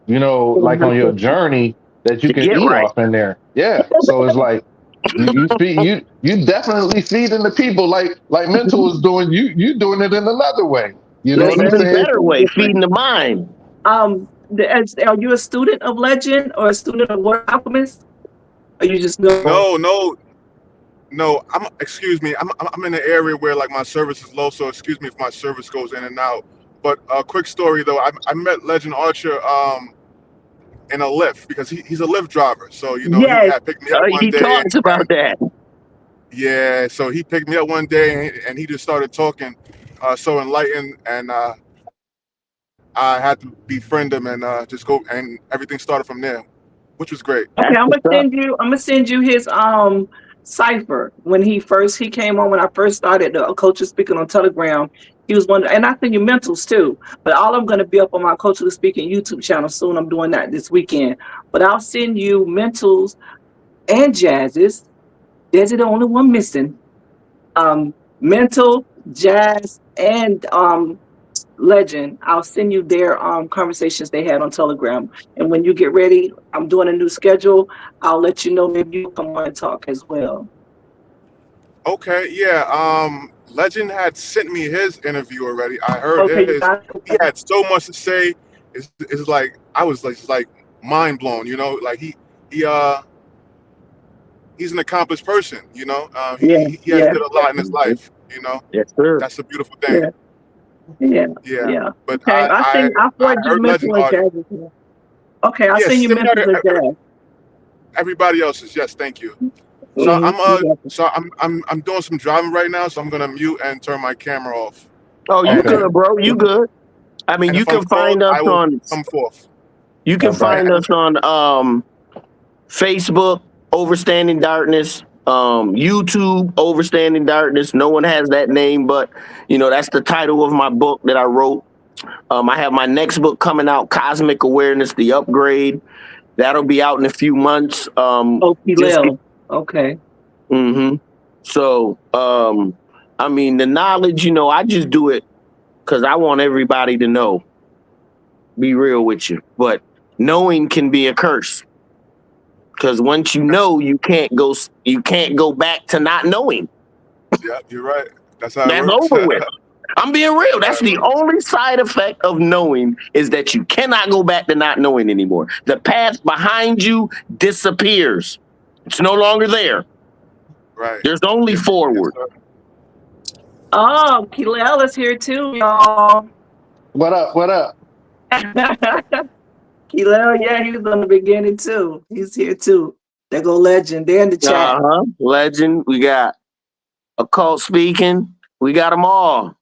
you know, like on your journey that you To can get eat right. off in there. Yeah. So it's like you definitely feeding the people like Mental is doing. You doing it in another way. You know It's what I'm even saying? better way, feeding the mind. Are you a student of Legend or a student of Word Alchemist? Or you just know? No. Excuse me. I'm in an area where like my service is low, so excuse me if my service goes in and out. But a quick story though, I met Legend Archer in a Lyft because he's a Lyft driver. So you know he Yes. had picked me up one He day. talks about that. Yeah, so he picked me up one day and he just started talking, so enlightened, and I had to befriend him and just go, and everything started from there, which was great. Okay, That's I'm what's gonna up. send you his cipher when he came on when I first started the Culture Speaking on Telegram. He was one, and I send you mentals too. But all I'm gonna be up on my Culturally Speaking YouTube channel soon. I'm doing that this weekend. But I'll send you mentals and jazzes. There's the only one missing. Mental, jazz, and Legend. I'll send you their conversations they had on Telegram. And when you get ready, I'm doing a new schedule. I'll let you know. Maybe you'll come on and talk as well. Okay, yeah. Legend had sent me his interview already. I heard Okay, you his. got He had so much to say. It's like I was like mind blown. You know, like he he's an accomplished person. You know, he has did a lot in his life. You know, Yes, sir. that's a beautiful thing. Yeah. But Okay, I'll forward you heard Legend mental and Archer. jazz as well. Okay, I'll Yes, send you send mental out and jazz. everybody else's. Yes, thank you. So I'm doing some driving right now, so I'm gonna mute and turn my camera off. Oh, you Okay. good, bro? You good? I mean, And you if I'm can find called, us I will on. come forth. You can All right. find us on Facebook, Overstanding Darkness, YouTube, Overstanding Darkness. No one has that name, but you know that's the title of my book that I wrote. I have my next book coming out, Cosmic Awareness: The Upgrade. That'll be out in a few months. Okay. Mm-hmm. So, I mean, the knowledge, you know, I just do it because I want everybody to know. Be real with you, but knowing can be a curse. Because once you know, you can't go back to not knowing. Yeah, you're right. That's how it That's works. over with. I'm being real. That's the only side effect of knowing is that you cannot go back to not knowing anymore. The path behind you disappears. It's no longer there. Right. There's only forward. Yes, Oh, Kilel is here too, y'all. What up? Kilel, yeah, he was on the beginning too. He's here too. There go Legend. They're in the chat. Legend. We got Occult Speaking. We got them all.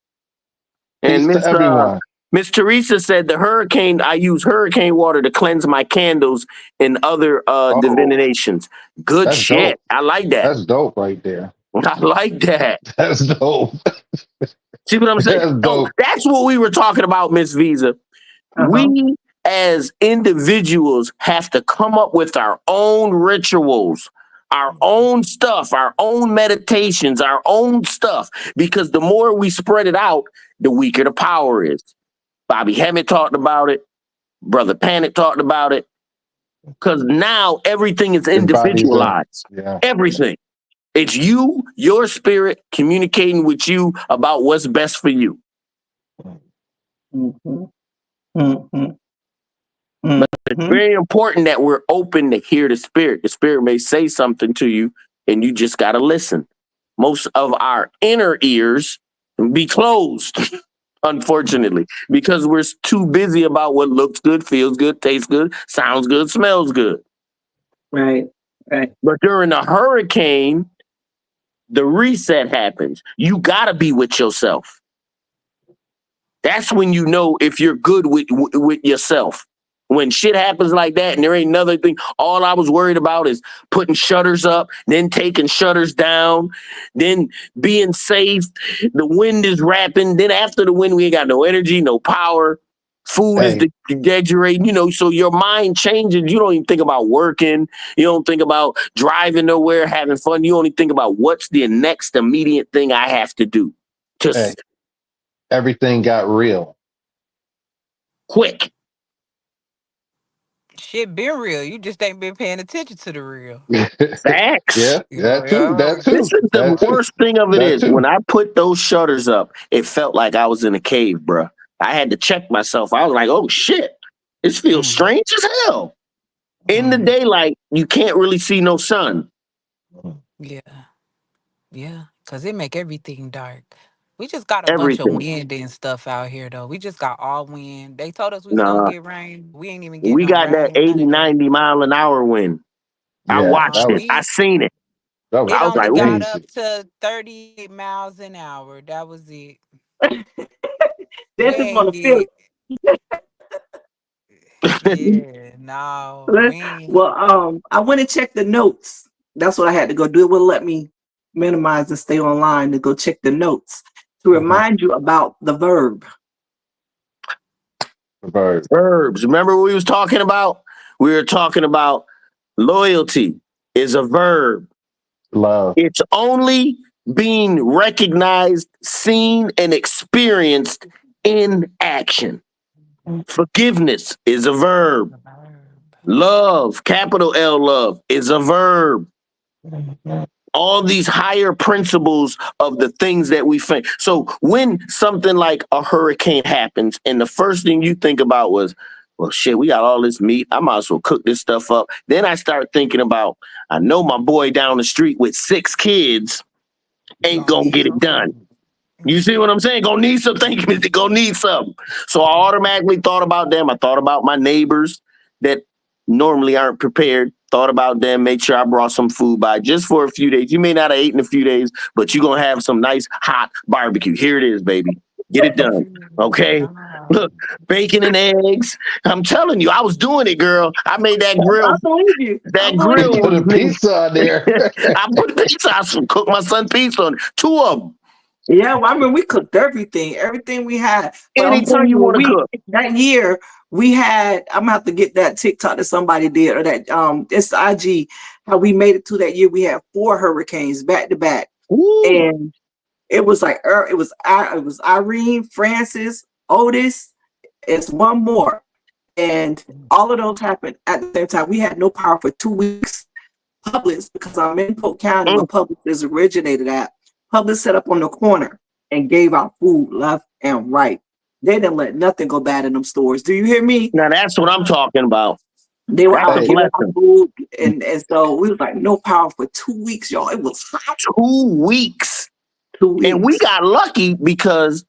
And Peace to everyone. Miss Teresa said I use hurricane water to cleanse my candles and other divinations. Good That's shit. dope. I like that. That's dope right there. I like that. That's dope. See what I'm saying? That's dope. That's what we were talking about, Miss Visa. We as individuals have to come up with our own rituals, our own stuff, our own meditations, our own stuff, because the more we spread it out, the weaker the power is. Bobby Hemmett talked about it. Brother Panic talked about it. Because now everything is individualized. Yeah. Everything. It's you, your spirit, communicating with you about what's best for you. But it's very important that we're open to hear the spirit. The spirit may say something to you, and you just got to listen. Most of our inner ears be closed, unfortunately, because we're too busy about what looks good, feels good, tastes good, sounds good, smells good. Right. Right. But during a hurricane, the reset happens. You gotta be with yourself. That's when you know if you're good with yourself. When shit happens like that and there ain't another thing, all I was worried about is putting shutters up, then taking shutters down, then being safe. The wind is rapping. Then after the wind, we ain't got no energy, no power. Food is Hey, deteriorating, so your mind changes. You don't even think about working. You don't think about driving nowhere, having fun. You only think about what's the next immediate thing I have to do. hey, Just everything got real. quick. Shit been real. You just ain't been paying attention to the real. Facts. Yeah, that too. That This too. is the That too. worst thing of it That is when too. I put those shutters up, it felt like I was in a cave, bruh. I had to check myself. I was like, oh shit, this feels Mm, strange as hell. In the mm. daylight, you can't really see no sun. Yeah. Yeah. Cause it make everything dark. We just got a bunch of Everything. wind and stuff out here though. We just got all wind. They told us we was gonna Nah, get rain. We ain't even get we no got that rain, none 80, of that. 90 mile an hour wind. I Yeah, watched Nah, it. I seen it. that was it I was only like, got ooh. up crazy. to 38 miles an hour. That was it. We This is ain't gonna feel get yeah, no, we it. ain't. Well, I went and checked the notes. That's what I had to go do. It wouldn't let me minimize and stay online to go check the notes to Mhm. remind you about the verb. Bird. Verbs. Remember what we was talking about? We were talking about loyalty is a verb. Love. It's only being recognized, seen, and experienced in action. Forgiveness is a verb. Love, capital L love, is a verb. All these higher principles of the things that we think. So when something like a hurricane happens, and the first thing you think about was, well, shit, we got all this meat. I might as well cook this stuff up. Then I start thinking about, I know my boy down the street with 6 kids ain't Gonna gonna need get it some done. food. You see what I'm saying? Gonna need something. Gonna need something. So I automatically thought about them. I thought about my neighbors that normally aren't prepared. Thought about them. Made sure I brought some food by just for a few days. You may not have eaten a few days, but you're gonna have some nice hot barbecue. Here it is, baby. Get it done. Okay. Nah. Look, bacon and eggs. I'm telling you, I was doing it, girl. I made that grill. I believe you. I That believe He grill you. put a was. pizza on there. I put pizza. I cooked my son pizza on it. 2 of them. Yeah, well, I mean, we cooked everything we had. But I'm Anything telling you you, want to cook. that year we had. I'm gonna have to get that TikTok that somebody did or that it's IG. How we made it to that year, we had 4 hurricanes back to back, Woo. and it was like it was Irene, Francis, Otis, it's one more, and all of those happened at the same time. We had no power for 2 weeks. Publix, because I'm in Polk County where Mm. Publix is originated at. Publix set up on the corner and gave out food left and right. They didn't let nothing go bad in them stores. Do you hear me? Now that's what I'm talking about. They were That's out a Hey, giving out blessing. food, and so we was like no power for 2 weeks, y'all. It was hot. 2 weeks. 2 weeks. And we got lucky because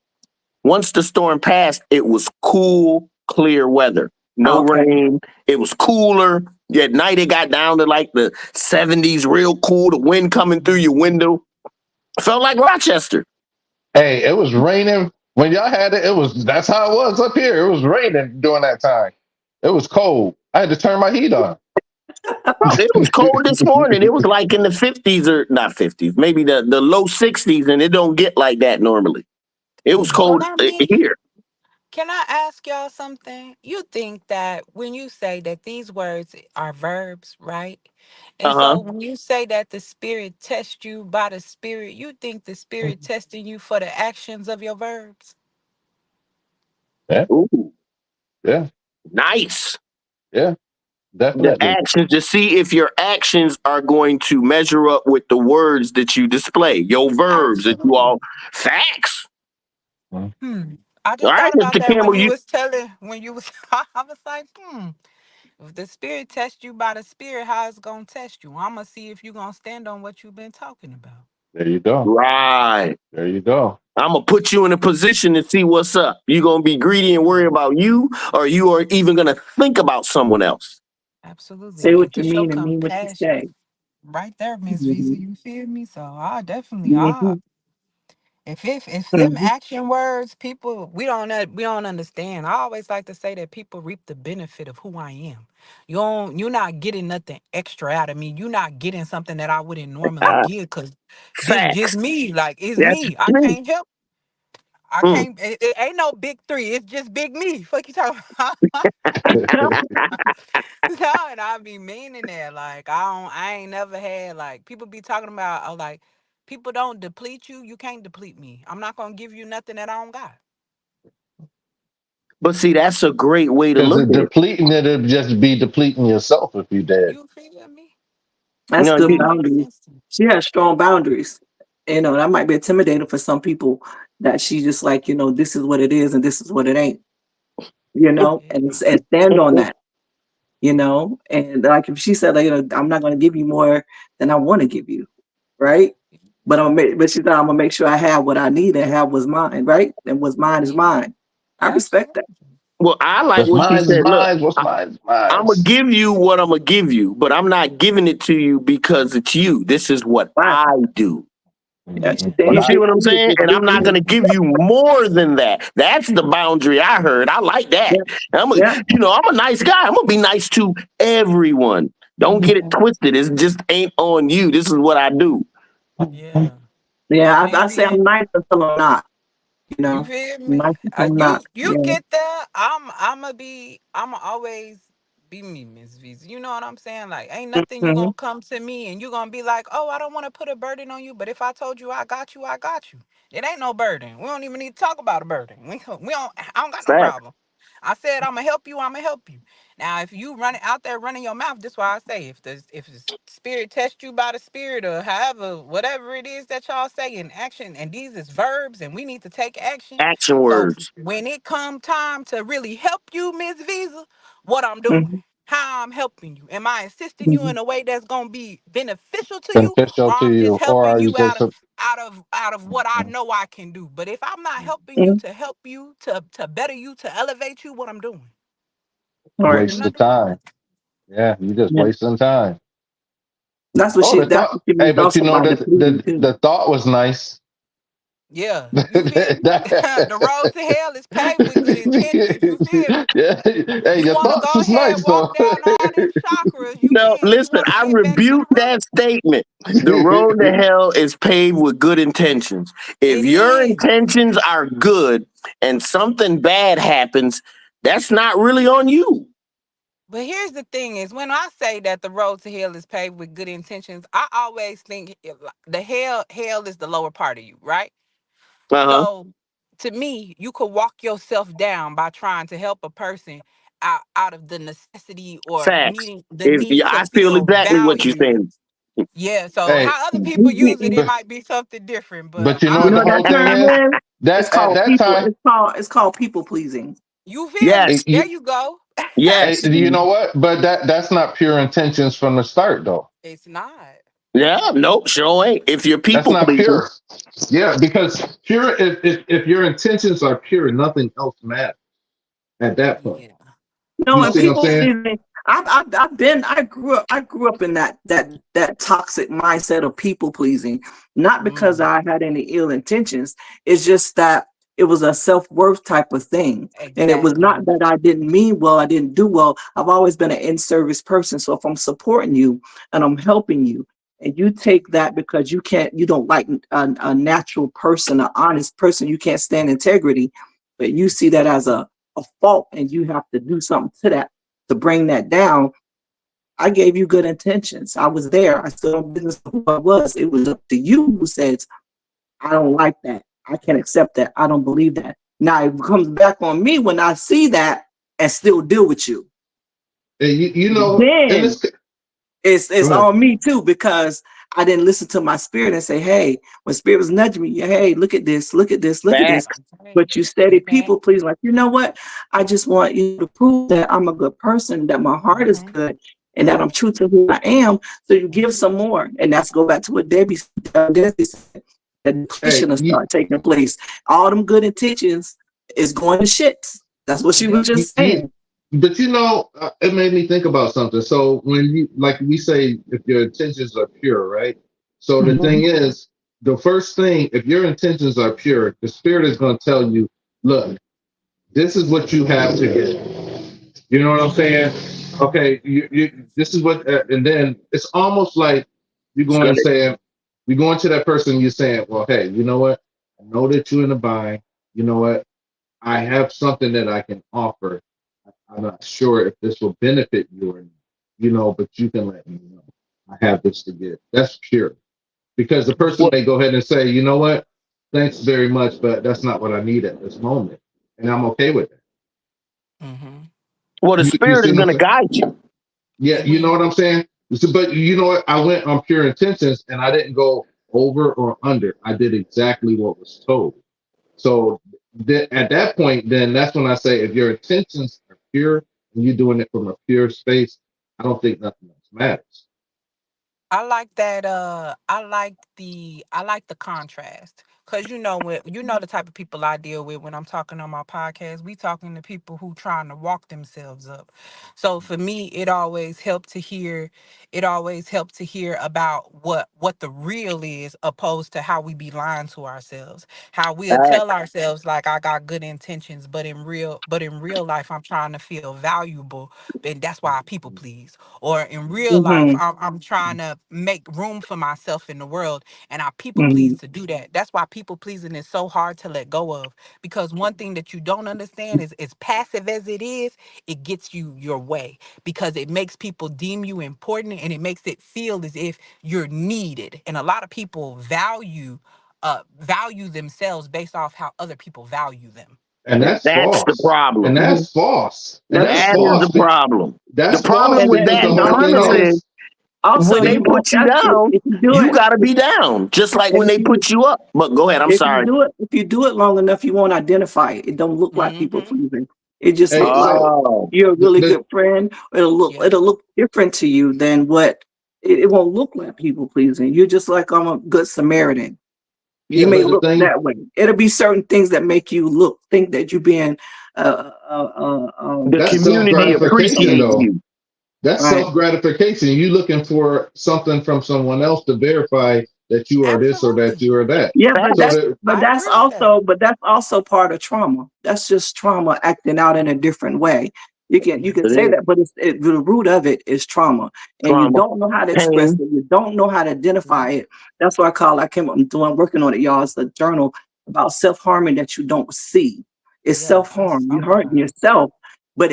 once the storm passed, it was cool, clear weather. No Okay. rain. It was cooler. At night, it got down to like the 70s, real cool. The wind coming through your window. Felt like Rochester. hey, it was raining when y'all had it. It was that's how it was up here. It was raining during that time. It was cold. I had to turn my heat on. Bro, it was cold this morning. It was like in the 50s or not 50s, maybe the low 60s, and it don't get like that normally. It was So cold that means, here. can I ask y'all something? You think that when you say that these words are verbs, right? And Uh-huh. so when you say that the spirit tests you by the spirit, you think the spirit testing you for the actions of your verbs? Yeah, Ooh, yeah, nice. yeah, The definitely. actions to see if your actions are going to measure up with the words that you display, your verbs that you all Absolutely. facts. Hmm. I All just right, thought about Mr. that Campbell, you when you was I was like, if the spirit tests you by the spirit, how it's gonna test you? I'm gonna see if you're gonna stand on what you've been talking about. There you go. right. There you go. I'm gonna put you in a position to see what's up. You gonna be greedy and worry about you, or you are even gonna think about someone else. Absolutely. Say And what to you show mean and mean what you compassion. say. Right there, Miss Visa, Mhm. you feel me? So I definitely I Mhm. if them Mhm. action words, people we don't understand. I always like to say that people reap the benefit of who I am. You're not getting nothing extra out of me. You're not getting something that I wouldn't normally give because just Facts. me. Like it's That's me. I true. can't help. I Mm. can't it ain't no big three. It's just big me. Fuck you talking about. No, and I be meaning that. Like I ain't never had like people be talking about like people don't deplete you. You can't deplete me. I'm not gonna give you nothing that I don't got. But see, that's a great way to Because look the at it. depleting it'll just be depleting yourself if you did. You feel me? You That's know, It good don't you, make boundaries. sense to me. She has strong boundaries. That might be intimidating for some people that she just like, this is what it is and this is what it ain't, Yeah. and stand on that, and like if she said, like, I'm not going to give you more than I want to give you, right? But she thought I'm gonna make sure I have what I need and have what's mine, right? And what's mine is Yeah. mine. I respect that. Absolutely. well, I like What's what she mine is said. Look, mine. What's mine is mine. I'm gonna give you what I'm gonna give you, but I'm not giving it to you because it's you. This is what Right. I do. Yeah, she Mhm. said But You he's see I, big what I'm me, saying? it's And I'm big not me. gonna give you more than that. That's the boundary I heard. I like that. Yeah, I'm yeah. I'm a nice guy. I'm gonna be nice to everyone. Don't get it Yeah. twisted. It just ain't on you. This is what I do. Yeah. Yeah, I I ain't say being I'm nice until I'm not, you feel I'm me? nice until I'm not. You Yeah. get there. I'ma always be me, Miss Visa. You know what I'm saying? Like ain't nothing you Hmm. gonna come to me and you gonna be like, oh, I don't want to put a burden on you. But if I told you I got you, I got you. It ain't no burden. We don't even need to talk about a burden. We don't I don't got no Fact. problem. I said I'ma help you, I'ma help you. Now if you running out there running your mouth, this why I say if the spirit tests you by the spirit or however, whatever it is that y'all say in action, and these is verbs and we need to take action. Action So words. when it come time to really help you, Miss Visa, what I'm doing, Hmm. how I'm helping you. Am I assisting you Hmm. in a way that's gonna be beneficial to you, beneficial or to I'm just you, or helping are you you just a out of what I know I can do? But if I'm not helping you to help you to better you to elevate you, what I'm doing? All right. I'm waste not of doing time? nothing. Yeah, you just Yeah. wasting time. That's what Oh, she. the That's thought. what she Hey, means but you also know by that depleting too. the thought was nice. Yeah, you feel me? The road to hell is paved with good intentions. You feel me? Yeah. Hey, You your want to thoughts go was ahead, nice walk though. down all them chakras. You No, can. You listen, want to I get back to the rebuke root. that statement. The road to hell is paved with good intentions. If It your is. intentions are good and something bad happens, that's not really on you. But here's the thing is when I say that the road to hell is paved with good intentions, I always think the hell is the lower part of you, right? Uh-huh. So to me, you could walk yourself down by trying to help a person out of the necessity or Facts. needing the need to I feel feel exactly what you're valued. saying. Yeah, so Hey, how other people use it, it You but might be something different. But you know know what the what whole that thing term is? is? It's That at called that people. time, It's called people pleasing. you feel Yes. me? eh, There you, you go. hey, Yes. you know what? But that's not pure intentions from the start, though. It's not. Yeah. Nope. Sure ain't. If you're That's people not pleasing. pure. Yeah, because pure. If your intentions are pure, nothing else matters at that point. Yeah. No, You and see what I'm people saying? pleasing. I grew up in that toxic mindset of people pleasing, not because Mm, I had any ill intentions. It's just that it was a self-worth type of thing. And it was exactly. not that I didn't mean well, I didn't do well. I've always been an in-service person. So if I'm supporting you and I'm helping you, and you take that because you don't like a natural person, an honest person, you can't stand integrity, but you see that as a fault and you have to do something to that to bring that down. I gave you good intentions. I was there. I stood on business for who I was. It was up to you who says, I don't like that. I can't accept that. I don't believe that. Now it comes back on me when I see that and still deal with you. And you know, and Then this. it's Go ahead. on me too because I didn't listen to my spirit and say, hey, when spirit was nudging me, hey, look at this, look at this, look at this. Facts. Okay. But you steady Okay. people, please, like, you know what? I just want you to prove that I'm a good person, that my heart is Mm-hmm. good, and that I'm true to who I am. So you give some more. And that's go back to what Debbie said. That Hey, depletion will start taking place. All them good intentions is going to shits. That's what she was Yeah. just saying. But it made me think about something. So when you, like we say, if your intentions are pure, right? So the Mhm. thing is, the first thing, if your intentions are pure, the spirit is going to tell you, look, this is what you have to get. You know what I'm saying? Okay, this is what, and then it's almost like you're It's going gonna and saying, you're going to that person, you're saying, well, hey, you know what? I know that you're in a bind. You know what? I have something that I can offer. I'm not sure if this will benefit you or not, but you can let me know. I have this to give. That's pure. Because the Yeah. person may go ahead and say, you know what? Thanks very much, but that's not what I need at this moment. And I'm okay with it. Mm-hmm. well, the You spirit see is what I'm gonna saying? guide you. Yeah, It you know will. what I'm saying? So, but you know what? I went on pure intentions and I didn't go over or under. I did exactly what was told. So at that point, then that's when I say if your intentions are pure and you're doing it from a pure space, I don't think nothing else matters. I like that. I like the contrast because the type of people I deal with when I'm talking on my podcast. We talking to people who trying to walk themselves up. So for me, it always helped to hear about what the real is, opposed to how we be lying to ourselves. How we'll tell ourselves like I got good intentions, but in real life I'm trying to feel valuable, and that's why I people please. Or in real life, Mhm. I'm trying to make room for myself in the world, and I people please Mhm. to do that. That's why people pleasing is so hard to let go of. Because one thing that you don't understand is, as passive as it is, it gets you your way, because it makes people deem you important, and it makes it feel as if you're needed. And a lot of people value themselves based off how other people value them. And And that's that's the false. And problem. Mhm. that's false. And That's that's the That is the false. problem. problem. The That's false problem And with because then that, the and the whole thing premise also is is, also when they you won't put you that's it. down, If you do you it gotta be down. Just like and when they put you up. But go ahead, I'm sorry. if you do it long enough, you won't identify it. It don't look like people Mm-hmm. pleasing. It just hey, look like so Oh, you're a the, really the good friend. Yep. It'll look different to you than what it won't look like people pleasing. You're just like I'm a good Samaritan. You yeah, may but the look thing, that way. It'll be certain things that make you think that you're being the that's self community gratification appreciates though. you. That's right. self gratification. You looking for something from someone else to verify that you are this or that Absolutely. you are that. Yeah, So Facts. that I agree with that. but that's also part of trauma. That's just trauma acting out in a different way. You can It say is that, but the root of it is trauma, and you trauma, don't know how to express pain. it. You don't know how to identify it. That's why I'm doing working on it, y'all. It's a journal about self harming that you don't see. It's Yeah. self Let's harm. You talk hurting about it. yourself, but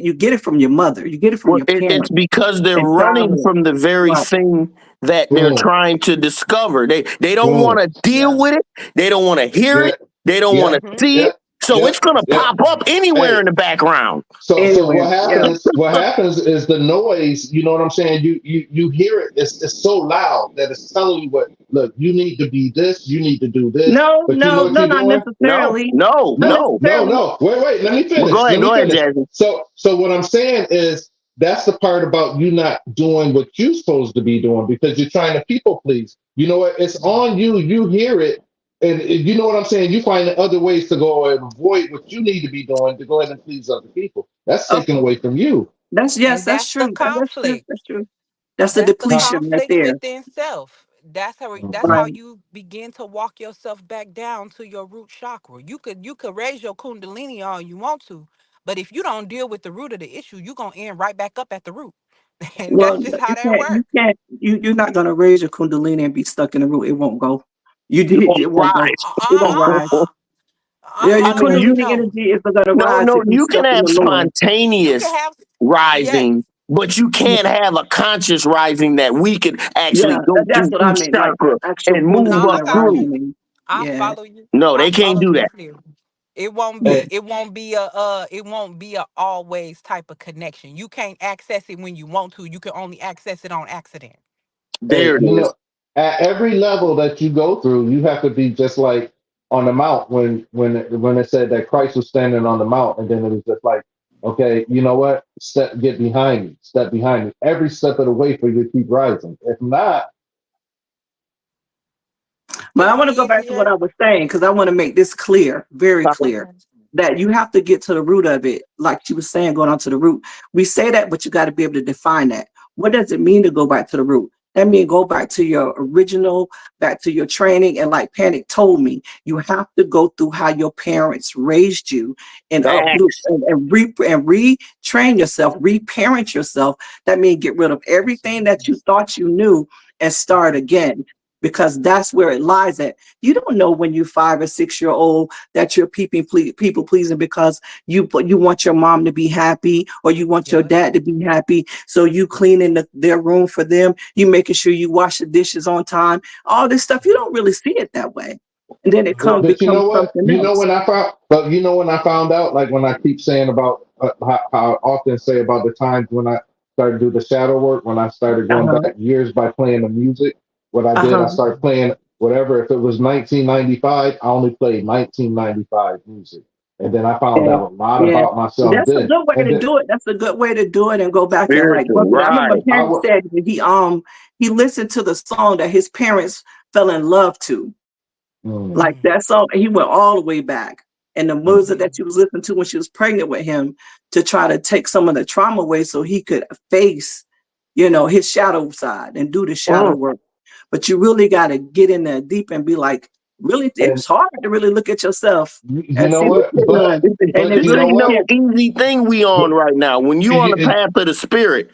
you get it from your mother. You get it from Well, your it's parents because they're and running childhood. from the very Right. thing that they're boom, trying to discover. They don't want boom. to deal Yeah. with it. They don't want to hear it. Yeah, They don't want to yep, Mm-hmm. see it. yep, So it's yep, gonna yep. pop up anywhere Hey, in the background. so Anyway, what yeah. happens? What happens is the noise. You know what I'm saying? You hear it. It's so loud that it's telling you what. Look, you need to be this. You need to do this. No, But you know no, what no, you're not doing? No, necessarily. no, Not No, no. no, necessarily. no. Wait. Let me Well, finish. go Let ahead, me go ahead, finish. Jazzy. So what I'm saying is that's the part about you not doing what you're supposed to be doing because you're trying to people please. You know what? It's Yeah. on you. You hear it, and you know what I'm saying. You find other ways to go and avoid what you need to be doing to go ahead and please other people. That's taken Okay. away from you. Yes, And that's that's the true. That's true. conflict. That's true. That's the That's the Huh? depletion right conflict there. within self. That's Mhm. how Right. you begin to walk yourself back down to your root chakra. You could raise your kundalini all you want to, but if you don't deal with the root of the issue, you're gonna end right back up at the root. And that's Well, just how that you works. can't, you're not going to raise your kundalini and be stuck in the root. It won't go. You won't It won't go. rise. It won't rise. Yeah, You your can Already you kundalini know. energy is going to no rise no if you you can stuck in the have lower. You can spontaneous have yes. rising, but you can't have a conscious rising that we could actually Yeah, go that's through what I each mean. Like chakra actual and No, move I up kundalini got through. you. rising. I Yeah. follow you. No, I they can't follow do you that. clearly. It won't Hey, be a always type of connection. You can't access it when you want to. You can only access it on accident. hey, There it is. at every level that you go through, you have to be just like on the mount when it said that Christ was standing on the mount, and then it was just like, okay, you know what? Get behind me, step behind me. Every step of the way for you to keep rising. If not, But I It's want to go back to what easier. I was saying because I want to make this clear, very clear. Okay. that you have to get to the root of it. Like she was saying, going on to the root. We say that, but you got to be able to define that. What does it mean to go back to the root? That means go back to your original, back to your training. And like Panic told me, you have to go through how your parents raised you and uproot Facts. and retrain yourself, reparent yourself. That means get rid of everything that you thought you knew and start again. Because that's where it lies at. You don't know when you're 5 or 6 year old that you're people pleasing because you want your mom to be happy or you want your Yep. dad to be happy. So you cleaning their room for them. You making sure you wash the dishes on time. All this stuff, you don't really see it that way. And then it But you becomes know what? something else. You know when I found out, like when I keep saying about how I often say about the times when I started to do the shadow work, when I started going Uh-huh. back years by playing the music. What I did, I Uh-huh. started playing whatever. If it was 1995, I only played 1995 music, and then I found Yeah. out a lot Yeah. about myself That's a then. good way And to then do it. That's a good way to do it and go back and like Spiritual, work it. I remember right. I parents would, said that he listened to the song that his parents fell in love to. mm, Like that song, and he went all the way back. And the mm. music that she was listening to when she was pregnant with him to try to take some of the trauma away so he could face, his shadow side and do the shadow Mm. work. But you really got to get in there deep and be like, really, And it's hard to really look at yourself you and know see what what? you're doing. And This it You know really ain't what? no can. easy thing we on But right now. When you on the it, path of the spirit,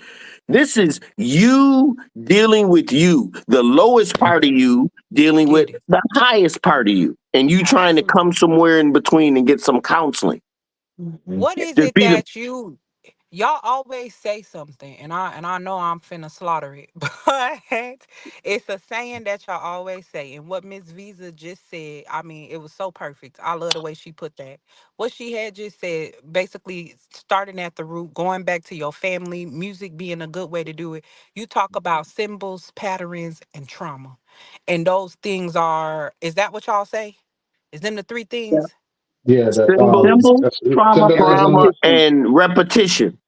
this is you dealing with you, the lowest part of you dealing with Get it. the highest part of you, and you trying to come Absolutely. somewhere in between and get some counseling. mm, What is Just it be the that y'all always say something, and I know I'm finna slaughter it, but it's a saying that y'all always say, and what Miss Visa just said, I mean, it was so perfect. I love the way she put that. What she had just said, basically starting at the root, going back to your family, music being a good way to do it. You talk about symbols, patterns, and trauma, and those things are. Is that what y'all say? Is them the three Yeah. things? yeah, symbols, Symbols, trauma, and symbolism, trauma, repetition. and repetition.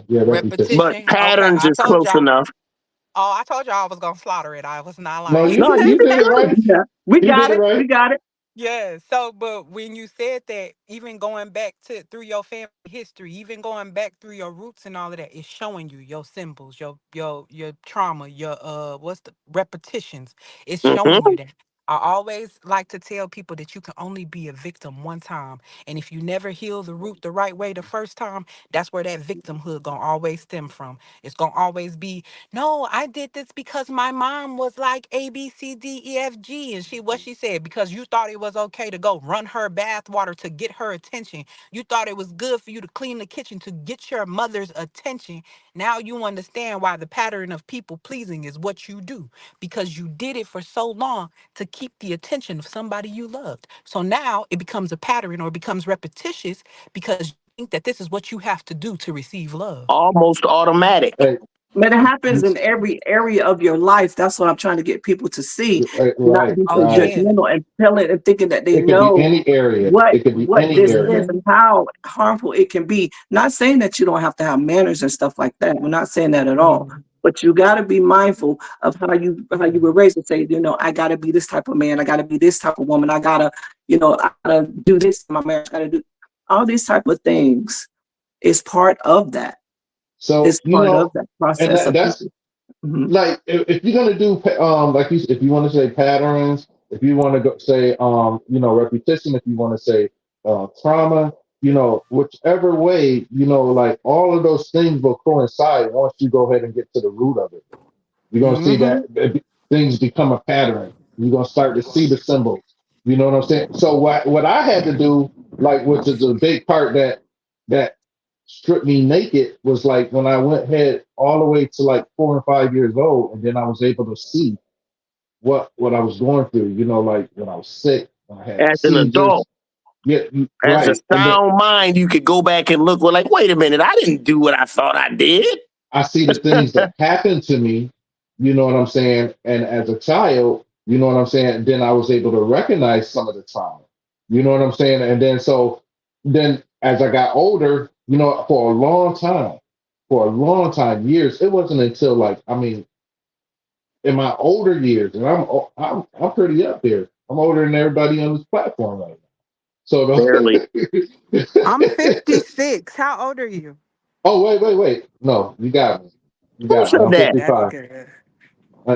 yeah, repetition. But Repetition. Okay, patterns I is told close y'all. enough. Oh, I told y'all I was gonna slaughter it. I was not No, lying. you No, did, you you did did it good. right. Yeah, we You did got it it. right. We got it. Yeah. So, but when you said that, even going back to through your family history, even going back through your roots and all of that, it's showing you your symbols, your trauma, your what's the repetitions. It's showing Hmm. you that. I always like to tell people that you can only be a victim one time, and if you never heal the root the right way the first time, that's where that victimhood gonna always stem from. It's gonna always be, no, I did this because my mom was like A, B, C, D, E, F, G. And what she said, because you thought it was okay to go run her bath water to get her attention. You thought it was good for you to clean the kitchen to get your mother's attention. Now you understand why the pattern of people pleasing is what you do, because you did it for so long to keep the attention of somebody you loved. So now it becomes a pattern or it becomes repetitious because you think that this is what you have to do to receive love. Almost automatic. Hey, But it happens you- in every area of your life. That's what I'm trying to get people to see, not right, be Oh so right. yeah. judgmental and telling and thinking that they It could be know any area. what It could be what any this area. is Mm-hmm. and how harmful it can be. Not saying that you don't have to have manners and stuff like that. We're not saying that at all. Mm-hmm. But you got to be mindful of how you were raised and say, I got to be this type of man. I got to be this type of woman. I gotta do this. My marriage got to do all these type of things. Is part of that. So It's part of that and process of that's people. Mhm. like if you're gonna do like if you want to say patterns, if you want to go say repetition, if you want to say trauma, whichever way, like all of those things will coincide once you go ahead and get to the root of it. You're gonna see Mm-hmm. that things become a pattern. You're gonna start to see the symbols. You know what I'm saying? So what I had to do, like, which is a big part that stripped me naked, was like when I went ahead all the way to like 4 and 5 years old, and then I was able to see what I was going through. Like when I was sick, when I had As an adult, seizures. Yeah, as a right. And then sound mind, you could go back and look. Well, like, wait a minute, I didn't do what I thought I did. I see the things that happened to me, you know what I'm saying? And as a child, you know what I'm saying? And then I was able to recognize some of the trauma. You know what I'm saying? And then as I got older, for a long time, years, it wasn't until like, I mean, in my older years, and I'm pretty up there. I'm older than everybody on this platform right now. So Barely. I'm 56. How old are you? Oh, wait. No, you got me. You Who got me. said I'm that? That's 55. good.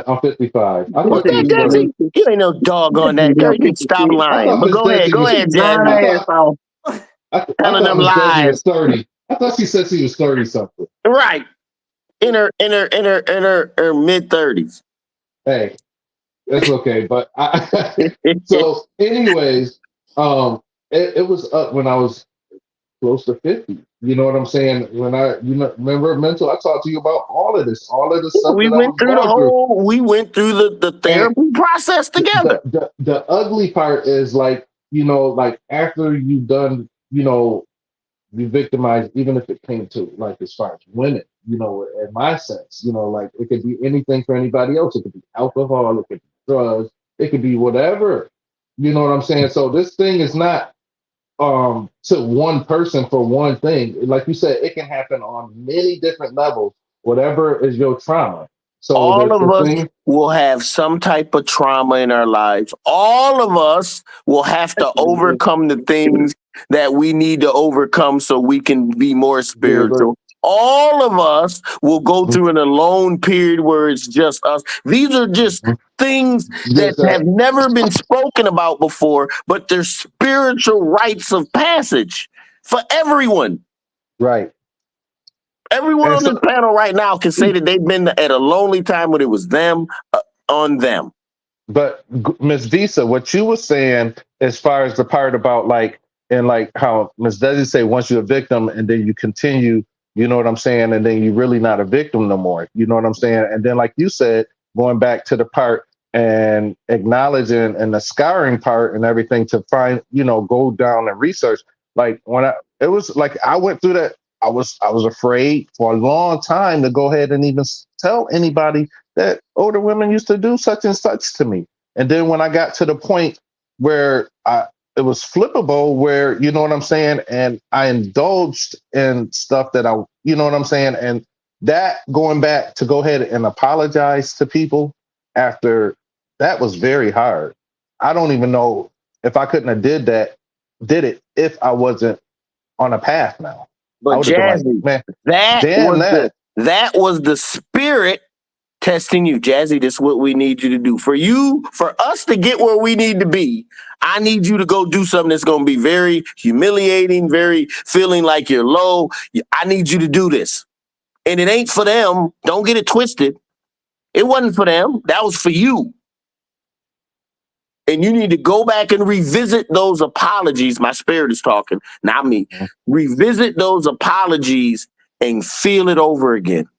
I'm 55. I Was thought she that was 30. Desi? You ain't no dog on that. Girl, you can stop I lying. thought But Miss go ahead. Desi Go was. ahead, Lying Jasmine. I ass thought. off. I Telling thought them Miss Desi lies. was 30. I thought she said she was 30 something. Right. In her mid 30s. Hey, that's okay. But so, anyways, it was up when I was close to 50. You know what I'm saying? Remember mental, I talked to you about all of the stuff we that I went was through going through. the And therapy process together. the ugly part is like, like after you've done, you victimize, even if it came to like as far as women, in my sense, like it could be anything for anybody else. It could be alcohol, it could be drugs, it could be whatever. You know what I'm saying? So this thing is not to one person for one thing. Like you said, it can happen on many different levels, whatever is your trauma. So All of the us thing, will have some type of trauma in our lives. All of us will have to overcome the things that we need to overcome so we can be more yeah, but spiritual. All of us will go through an alone period where it's just us. These are just things that just have that, never been spoken about before, but they're spiritual rites of passage for everyone. right. Everyone And on this so, panel right now can say that they've been at a lonely time when it was them on them. but Miss Visa, what you were saying as far as the part about like, and like how Miss Desi say, once you're a victim and then you continue, you know what I'm saying? And then you're really not a victim no more. You know what I'm saying? And then, like you said, going back to the part and acknowledging and the scarring part and everything to find, go down and research. Like it was like I went through that. I was afraid for a long time to go ahead and even tell anybody that older women used to do such and such to me. And then when I got to the point where it was flippable, where, you know what I'm saying, and I indulged in stuff that you know what I'm saying, and that going back to go ahead and apologize to people after that was very hard. I don't even know if I couldn't have did it if I wasn't on a path now. I But would have been like, Jazzy, man, that damn was that. the spirit testing you. Jazzy, this is what we need you to do. For us to get where we need to be, I need you to go do something that's going to be very humiliating, very feeling like you're low. I need you to do this. And it ain't for them. Don't get it twisted. It wasn't for them. That was for you. And you need to go back and revisit those apologies. My spirit is talking, not me. Revisit those apologies and feel it over again.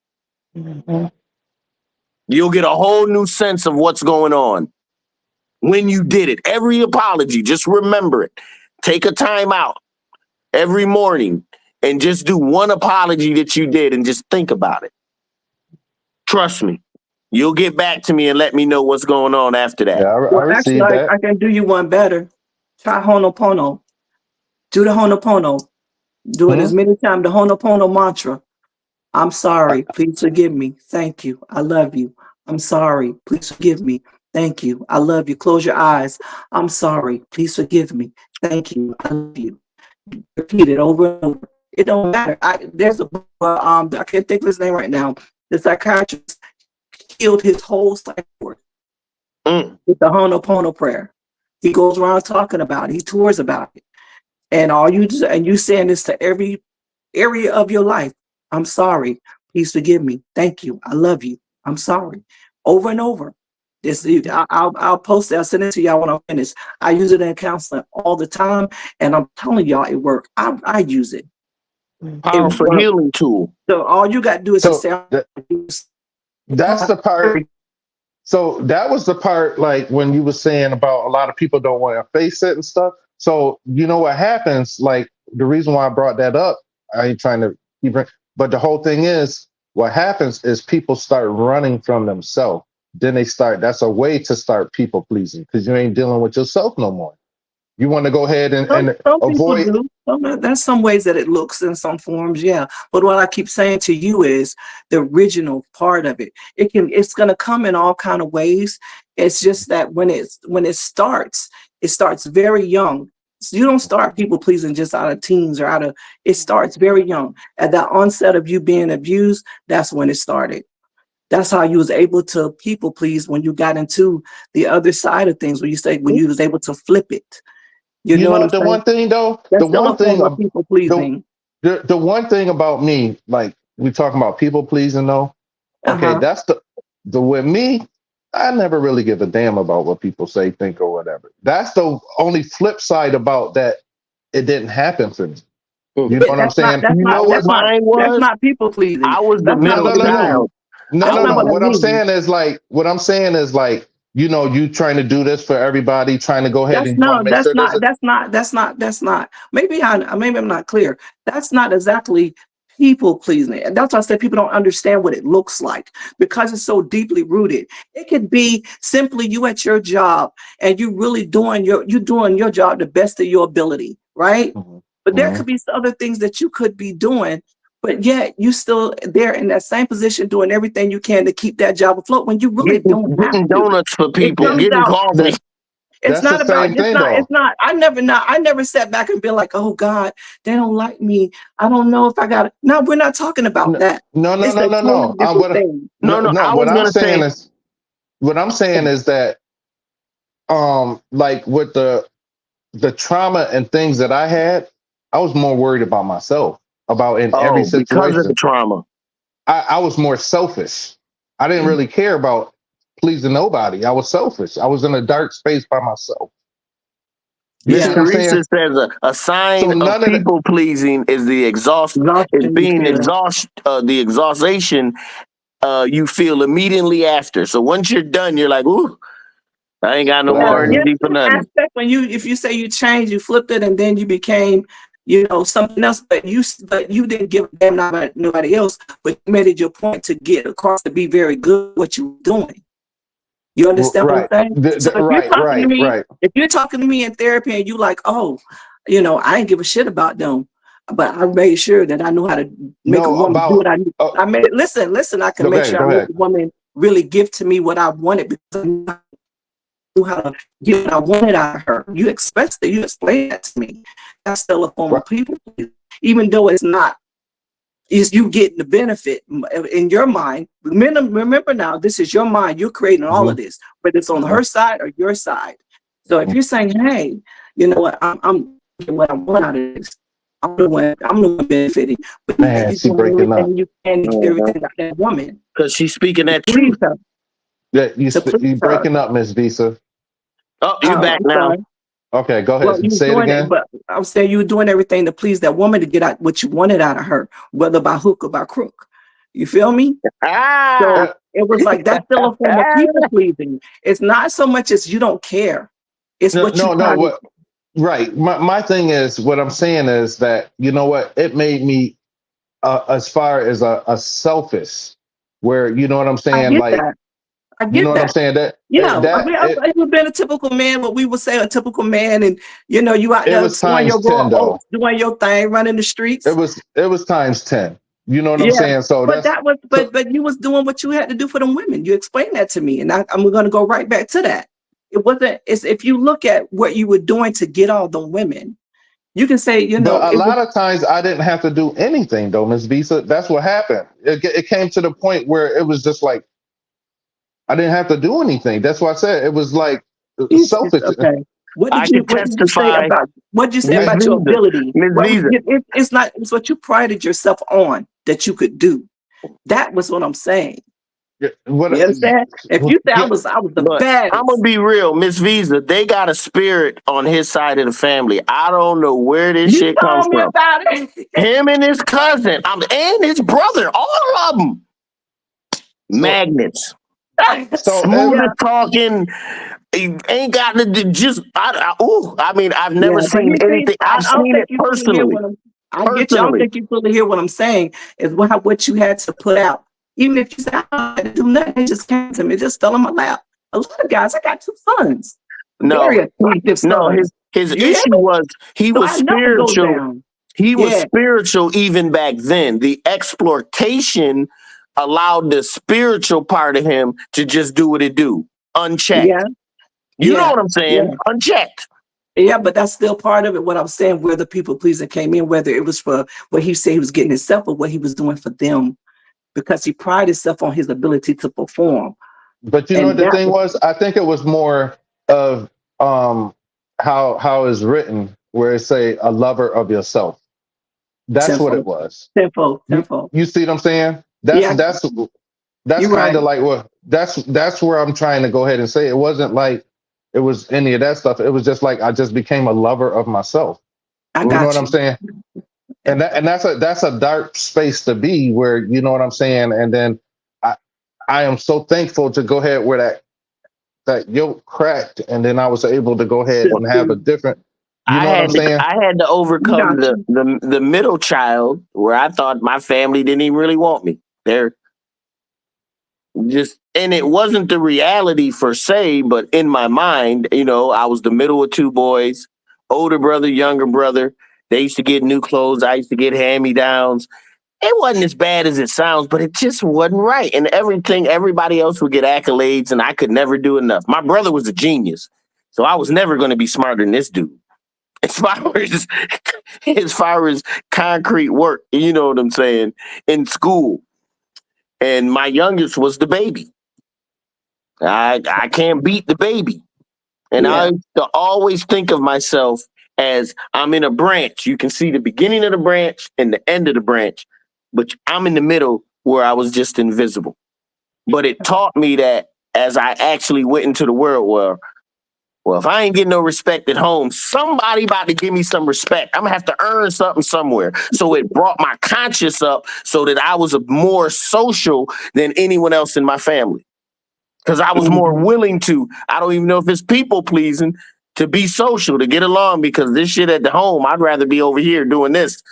You'll get a whole new sense of what's going on when you did it. Every apology, just remember it. Take a time out every morning and just do one apology that you did and just think about it. Trust me. You'll get back to me and let me know what's going on after Yeah, that. I Well, actually, received that. I can do you one better. Try Honopono. Do the Honopono. Do it Hmm? as many times. The Honopono mantra. I'm sorry. Please forgive me. Thank you. I love you. I'm sorry. Please forgive me. Thank you. I love you. Close your eyes. I'm sorry. Please forgive me. Thank you. I love you. Repeat it over and over. It don't matter. There's a I can't think of his name right now. The psychiatrist killed his whole psych ward with the Honopono prayer. He goes around talking about it. He tours about it. And you saying this to every area of your life. I'm sorry. Please forgive me. Thank you. I love you. I'm sorry. Over and over. I'll post it. I'll send it to y'all when I'm finished. I use it in counseling all the time, and I'm telling y'all it works. I use it. Powerful healing tool. So all you got to do is just So say, that's the part. So that was the part, like when you were saying about a lot of people don't want to face it and stuff. So you know what happens? Like the reason why I brought that up, I ain't trying to keep it, but the whole thing is what happens is people start running from themselves. Then that's a way to start people pleasing because you ain't dealing with yourself no more. You want to go ahead and some people avoid. do. There's some ways that it looks in some forms, yeah. But what I keep saying to you is the original part of it. It's gonna come in all kind of ways. It's just that when it starts very young. you don't start people pleasing just out of teens or out of, it starts very young. At the onset of you being abused, that's when it started. That's how you was able to people please when you got into the other side of things, when you was able to flip it. You You know what know I'm the saying? one thing though, That's the still one a form thing of people the pleasing. the one thing about me, like we talking about people pleasing though. Okay, Uh-huh. that's the with me, I never really give a damn about what people say, think, or whatever. That's the only flip side about that. It didn't happen for me. You know Yeah, what I'm saying? You know what mine that's was? not people pleasing. I was the That's not No, middle no, what it no, means. child. no, no, I That's no, not was no. what it means. What I'm saying is like, you know, you trying to do this for everybody, trying to go ahead That's and you want no, to make sure there's a that's not. Maybe I'm not clear. That's not exactly people pleasing. And that's why I said people don't understand what it looks like because it's so deeply rooted. It could be simply you at your job and you really doing your job the best of your ability, right? Mhm, But there mhm. could be other things that you could be doing, but yet you still there in that same position doing everything you can to keep that job afloat when you really don't have getting to. donuts for It people, comes getting out. coffee. That It's that's the not about, same thing it's though. not, I never sat back and been like, oh God, they don't like me. I don't know if I got it. No, we're not talking about No, that. no, no, It's no, a no, totally no. different thing. No, No, no, no. I was gonna say, What I'm saying is that like with the trauma and things that I had, I was more worried about myself, about in every oh, because of the situation. trauma. I was more selfish. I didn't really care about pleasing nobody. I was selfish. I was in a dark space by myself. You Miss see Yeah. what I'm Teresa saying? says a sign So of none of the people pleasing is Exhaustion you being feel. the exhaustion you feel immediately after. So once you're done, you're like, ooh, I ain't got no more uh, Yeah, energy for some nothing. aspect when if you say you changed, you flipped it and then you became, something else, but you didn't give a damn about nobody else, but you made it your point to get across to be very good at what you were doing. You understand what I'm right, saying? So right, right, right. if you're talking to me in therapy and you like, oh, I ain't give a shit about them, but I made sure that I knew how to make a No, woman do what about I need. I made listen, I can go make ahead, sure I go make ahead. a woman really give to me what I wanted because I knew how to get what I wanted out of her. You expressed it, you explained that to me. That's still a form Right. of people, even though it's not. Is you getting the benefit in your mind. Remember now, this is your mind. You're creating all Mm-hmm, of this, whether it's on mm-hmm, her side or your side. So if mm-hmm. you're saying, hey, you know what, I'm getting what I want out of this. I'm the one benefiting. But yeah, Man, you're she doing breaking up. everything you can to get Uh-huh. everything out of that woman Because she's speaking to that please truth. her. Yeah, To you please her. breaking up, Miss Visa. Oh, you Oh, back I'm now. sorry. Okay, go Well, ahead. you was Say it doing it, again. but I'm saying you were doing everything to please that woman to get out what you wanted out of her, whether by hook or by crook. You feel me? Ah, So Uh, it was like that's still a form of people pleasing. It's not so much as you don't care. It's no, what you no, no. try to. What? Right. My thing is, what I'm saying is that you know what it made me as far as a selfish, where you know what I'm I saying, get like that. I you know get what I'm that. saying that Yeah, I that mean, I've been a typical man, what we would say a typical man, and you out it there was scoring times your raw 10 though. oats, doing your thing, running the streets. It was times 10. You know what I'm Yeah, saying? So but that's that was, so but you was doing what you had to do for them women. You explained that to me, and I'm going to go right back to that. It wasn't. It's if you look at what you were doing to get all the women, you can say, but a it was. lot of times I didn't have to do anything though, Miss Visa. That's what happened. It came to the point where it was just like I didn't have to do anything. That's why I said it was like selfish. Okay. I can What did you say testify, about Miss your Visa. ability? Miss Visa. It's not. It's what you prided yourself on that you could do. That was what I'm saying. What? You understand? If you say Yeah, I was the But I'm gonna baddest. be real, Miss Visa. They got a spirit on his side of the family. I don't know where this You shit comes told me from. about it. Him and his cousin, and his brother, all of them so magnets, so smooth Yeah, as talking. Ain't got to do just. I mean, I've never yeah. But seen you see, anything. I've I don't seen think it you fully hear personally. what I'm. I get you. I don't Personally, think you fully hear what I'm saying. Is what you had to put out. Even if you say I had to do nothing, it just came to me. It just fell in my lap. A lot of guys. I got two sons, very no, attractive no. sons. His You hear issue me? was he So was I know it goes spiritual. down. He was Yeah, spiritual even back then. The exploitation allowed the spiritual part of him to just do what it do, yeah, unchecked. You know yeah, what I'm yeah. saying? Unchecked. Yeah, but that's still part of it. What I'm saying, where the people pleasing came in, whether it was for what he said he was getting himself or what he was doing for them, because he prided himself on his ability to perform. But you know what And the that thing was was? I think it was more of how it's written, where it say a lover of yourself. That's what it tenfold, was. tenfold, You tenfold. you see what I'm saying? That's Yeah, that's that's you're kind right. of like what that's where I'm trying to go ahead and say it wasn't like it was any of that stuff. It was just like I just became a lover of myself. I You know what got I'm you. saying? And that's a dark space to be where you know what I'm saying. And then I I am so thankful to go ahead where that yoke cracked, and then I was able to go ahead and have a different. You know what I'm saying? I had to You overcome got you. the middle child where I thought my family didn't even really want me. They're just, and it wasn't the reality per se, but in my mind, you know, I was the middle of two boys, older brother, younger brother. They used to get new clothes. I used to get hand me downs. It wasn't as bad as it sounds, but it just wasn't right. And everybody else would get accolades, and I could never do enough. My brother was a genius, so I was never going to be smarter than this dude. As far as as far as concrete work, you know what I'm saying, in school. And my youngest was the baby. I can't beat the baby. And I Yeah, used to always think of myself as I'm in a branch. You can see the beginning of the branch and the end of the branch, but I'm in the middle where I was just invisible. But it taught me that as I actually went into the world, well, if I ain't getting no respect at home, somebody about to give me some respect. I'm gonna have to earn something somewhere. So it brought my conscience up so that I was more social than anyone else in my family. Because I was more mhm. willing to, I don't even know if it's people pleasing, to be social, to get along, because this shit at the home, I'd rather be over here doing this.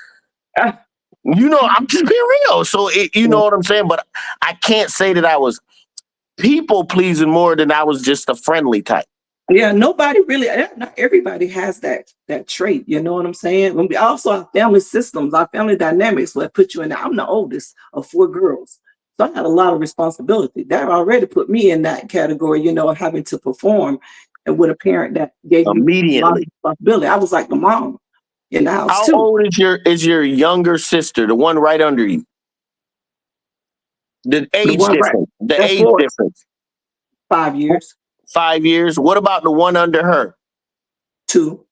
Ah, You know, I'm just being real. So, you know what I'm saying? But I can't say that I was people pleasing more than I was just a friendly type. yeah, nobody really, not everybody has that trait. You know what I'm saying? When we also our family systems, our family dynamics will put you in. I'm the oldest of four girls, so I had a lot of responsibility. That already put me in that category. You know, having to perform, and with a parent that gave you a lot of Immediately. responsibility. I was like the mom in the house How too. old is your younger sister, the one right under you? The The age one right, difference. The that's age for difference. 5 years, 5 years. What about the one under her? two,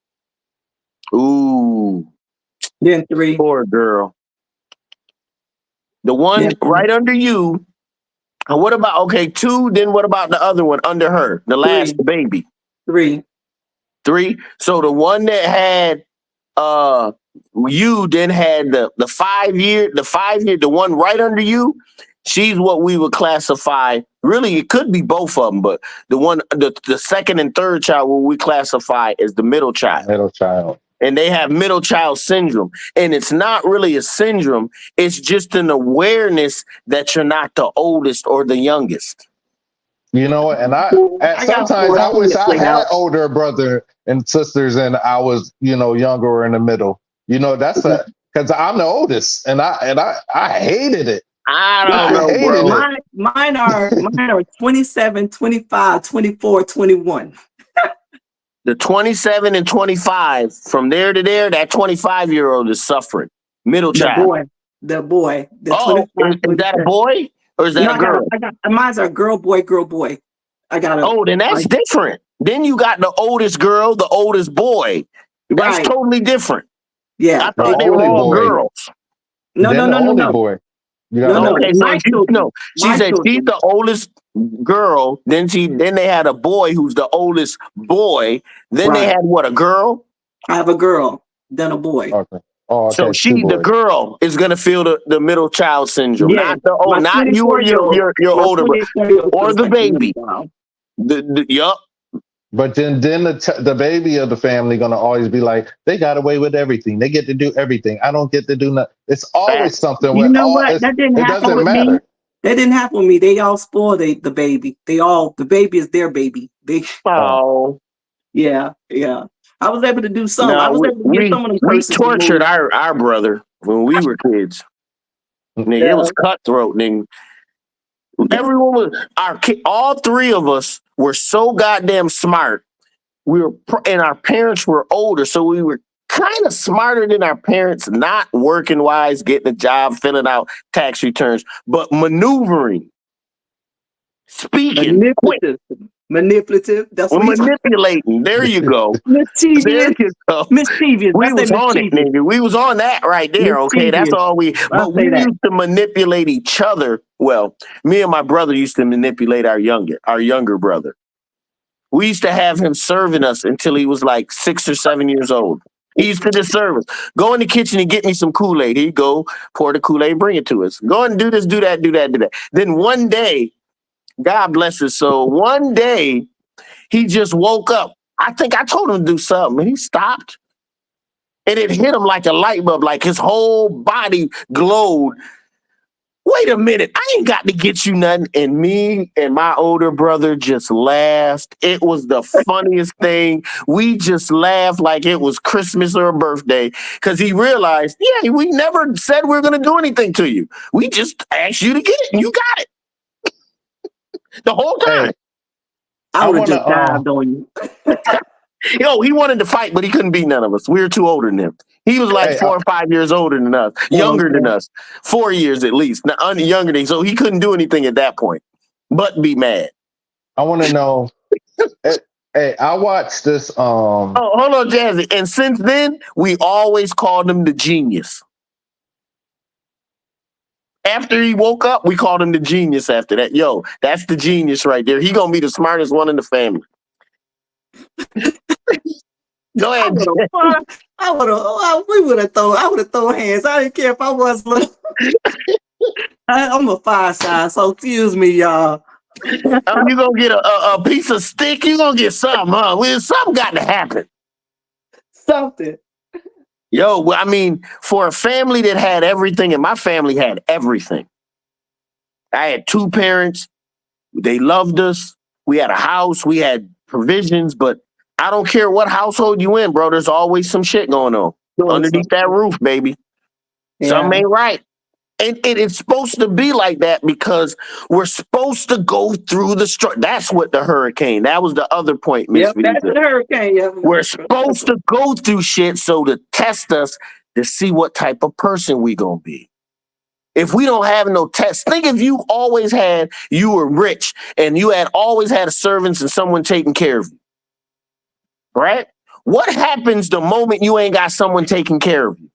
Ooh, then three, poor girl. The one then right under you. And what about okay, two? Then what about the other one under her? The last three, baby. three. Three. So the one that had uh you then had the 5 year, the one right under you. She's what we would classify. Really, it could be both of them, but the second and third child, what we classify as the middle child. Middle child. And they have middle child syndrome. And it's not really a syndrome, it's just an awareness that you're not the oldest or the youngest. You know, and at I got sometimes four. I I seen wish it I play had out. older brother and sisters, and I was, you know, younger or in the middle. You know, that's Yeah. a because I'm the oldest, and I hated it. I don't I know, hated bro. it. Mine are 27, 25, 24, 21. The 27 and 25, from there to there, that 25-year-old is suffering. Middle The child. boy, the boy, the Oh, 25, is that a 27. boy or is that No, a girl? mine's are girl, boy, girl, boy. I got a, Oh, then that's like, different. Then you got the oldest girl, the oldest boy. That's right. totally different. Yeah. I The thought they were only all boy, girls. No, then no, the no, no, only no. boy. You got No, the no. Okay, oldest. so My she children. no, she My said she's children. the oldest girl. Then they had a boy who's the oldest boy. Then they Right. had what, a girl? I have a girl, then a boy. Okay. Oh, So okay, two the boys. girl, is gonna feel the middle child syndrome, Yes. not you or your My older, 24-year-old or feels the like the middle baby. child. Yup. But then the baby of the family gonna always be like, they got away with everything. They get to do everything. I don't get to do nothing. It's always Facts. something You where know what? That didn't it happen doesn't with me. matter. That didn't happen with me. They all spoil the baby. The baby is their baby. They, Oh, Oh yeah, yeah. I was able to do some. I no, was able to get some of them we curses tortured removed. our brother when we were kids. Nigga, it Yeah. was cutthroat. Nigga. Everyone was all three of us were so goddamn smart and our parents were older, so we were kind of smarter than our parents, not working wise, getting a job, filling out tax returns, but maneuvering, speaking, quick, Manipulative. That's what he's manipulating. There you go. There mischievous. you go. Mischievous. We I say was on it, mischievous. nigga. We was on that right there. Okay, that's Mischievous. all we. I'll But we say that. used to manipulate each other. Well, me and my brother used to manipulate our younger brother. We used to have him serving us until he was like 6 or 7 years old. He used to just serve us. Go in the kitchen and get me some Kool-Aid. He'd go pour the Kool-Aid, bring it to us. Go and do this, do that, do that, do that. Then one day, God bless his soul, one day he just woke up. I think I told him to do something, and he stopped. And it hit him like a light bulb, like his whole body glowed. Wait a minute, I ain't got to get you nothing. And me and my older brother just laughed. It was the funniest thing. We just laughed like it was Christmas or a birthday because he realized, yeah, we never said we were going to do anything to you. We just asked you to get it, and you got it the whole time. Hey, I I would have wanna just dived on you. Yo, he wanted to fight, but he couldn't beat none of us. We were too older than him. He was like hey, 4 or 5 years older than us, younger than us, 4 years at least, younger than. So he couldn't do anything at that point, but be mad. I want to know. Hey, I watched this. Oh, hold on, Jazzy. And since then, we always called him the genius. After he woke up, we called him the genius. After that, yo, that's the genius right there. He gonna be the smartest one in the family. Go ahead. We would have thrown. I would have thrown hands. I didn't care if I was little. I'm a 5 size, so excuse me, y'all. You gonna get a piece of stick? You gonna get something, huh? Well, something got to happen. Something. Yo, well, I mean, for a family that had everything, and my family had everything. I had 2 parents. They loved us. We had a house. We had provisions, but I don't care what household you in, bro. There's always some shit going on underneath that roof, baby. Yeah. Something ain't right. And it's supposed to be like that because we're supposed to go through the struggle. That's what the hurricane. That was the other point, Miss Yep, that's Visa. the hurricane. Yeah. We're supposed to go through shit so to test us to see what type of person we gonna be. If we don't have no test, think if you were rich and you had always had servants and someone taking care of you, right? What happens the moment you ain't got someone taking care of you?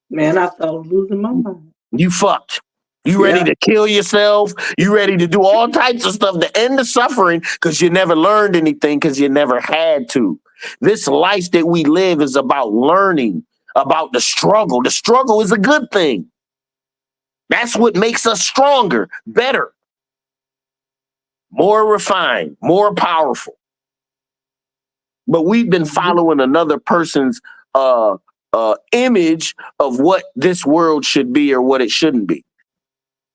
Man, I thought I was losing my mind. You fucked. You ready to kill yourself? You ready to do all types of stuff to end the suffering because you never learned anything because you never had to. This life that we live is about learning, about the struggle. The struggle is a good thing. That's what makes us stronger, better, more refined, more powerful. But we've been following another person's image of what this world should be or what it shouldn't be.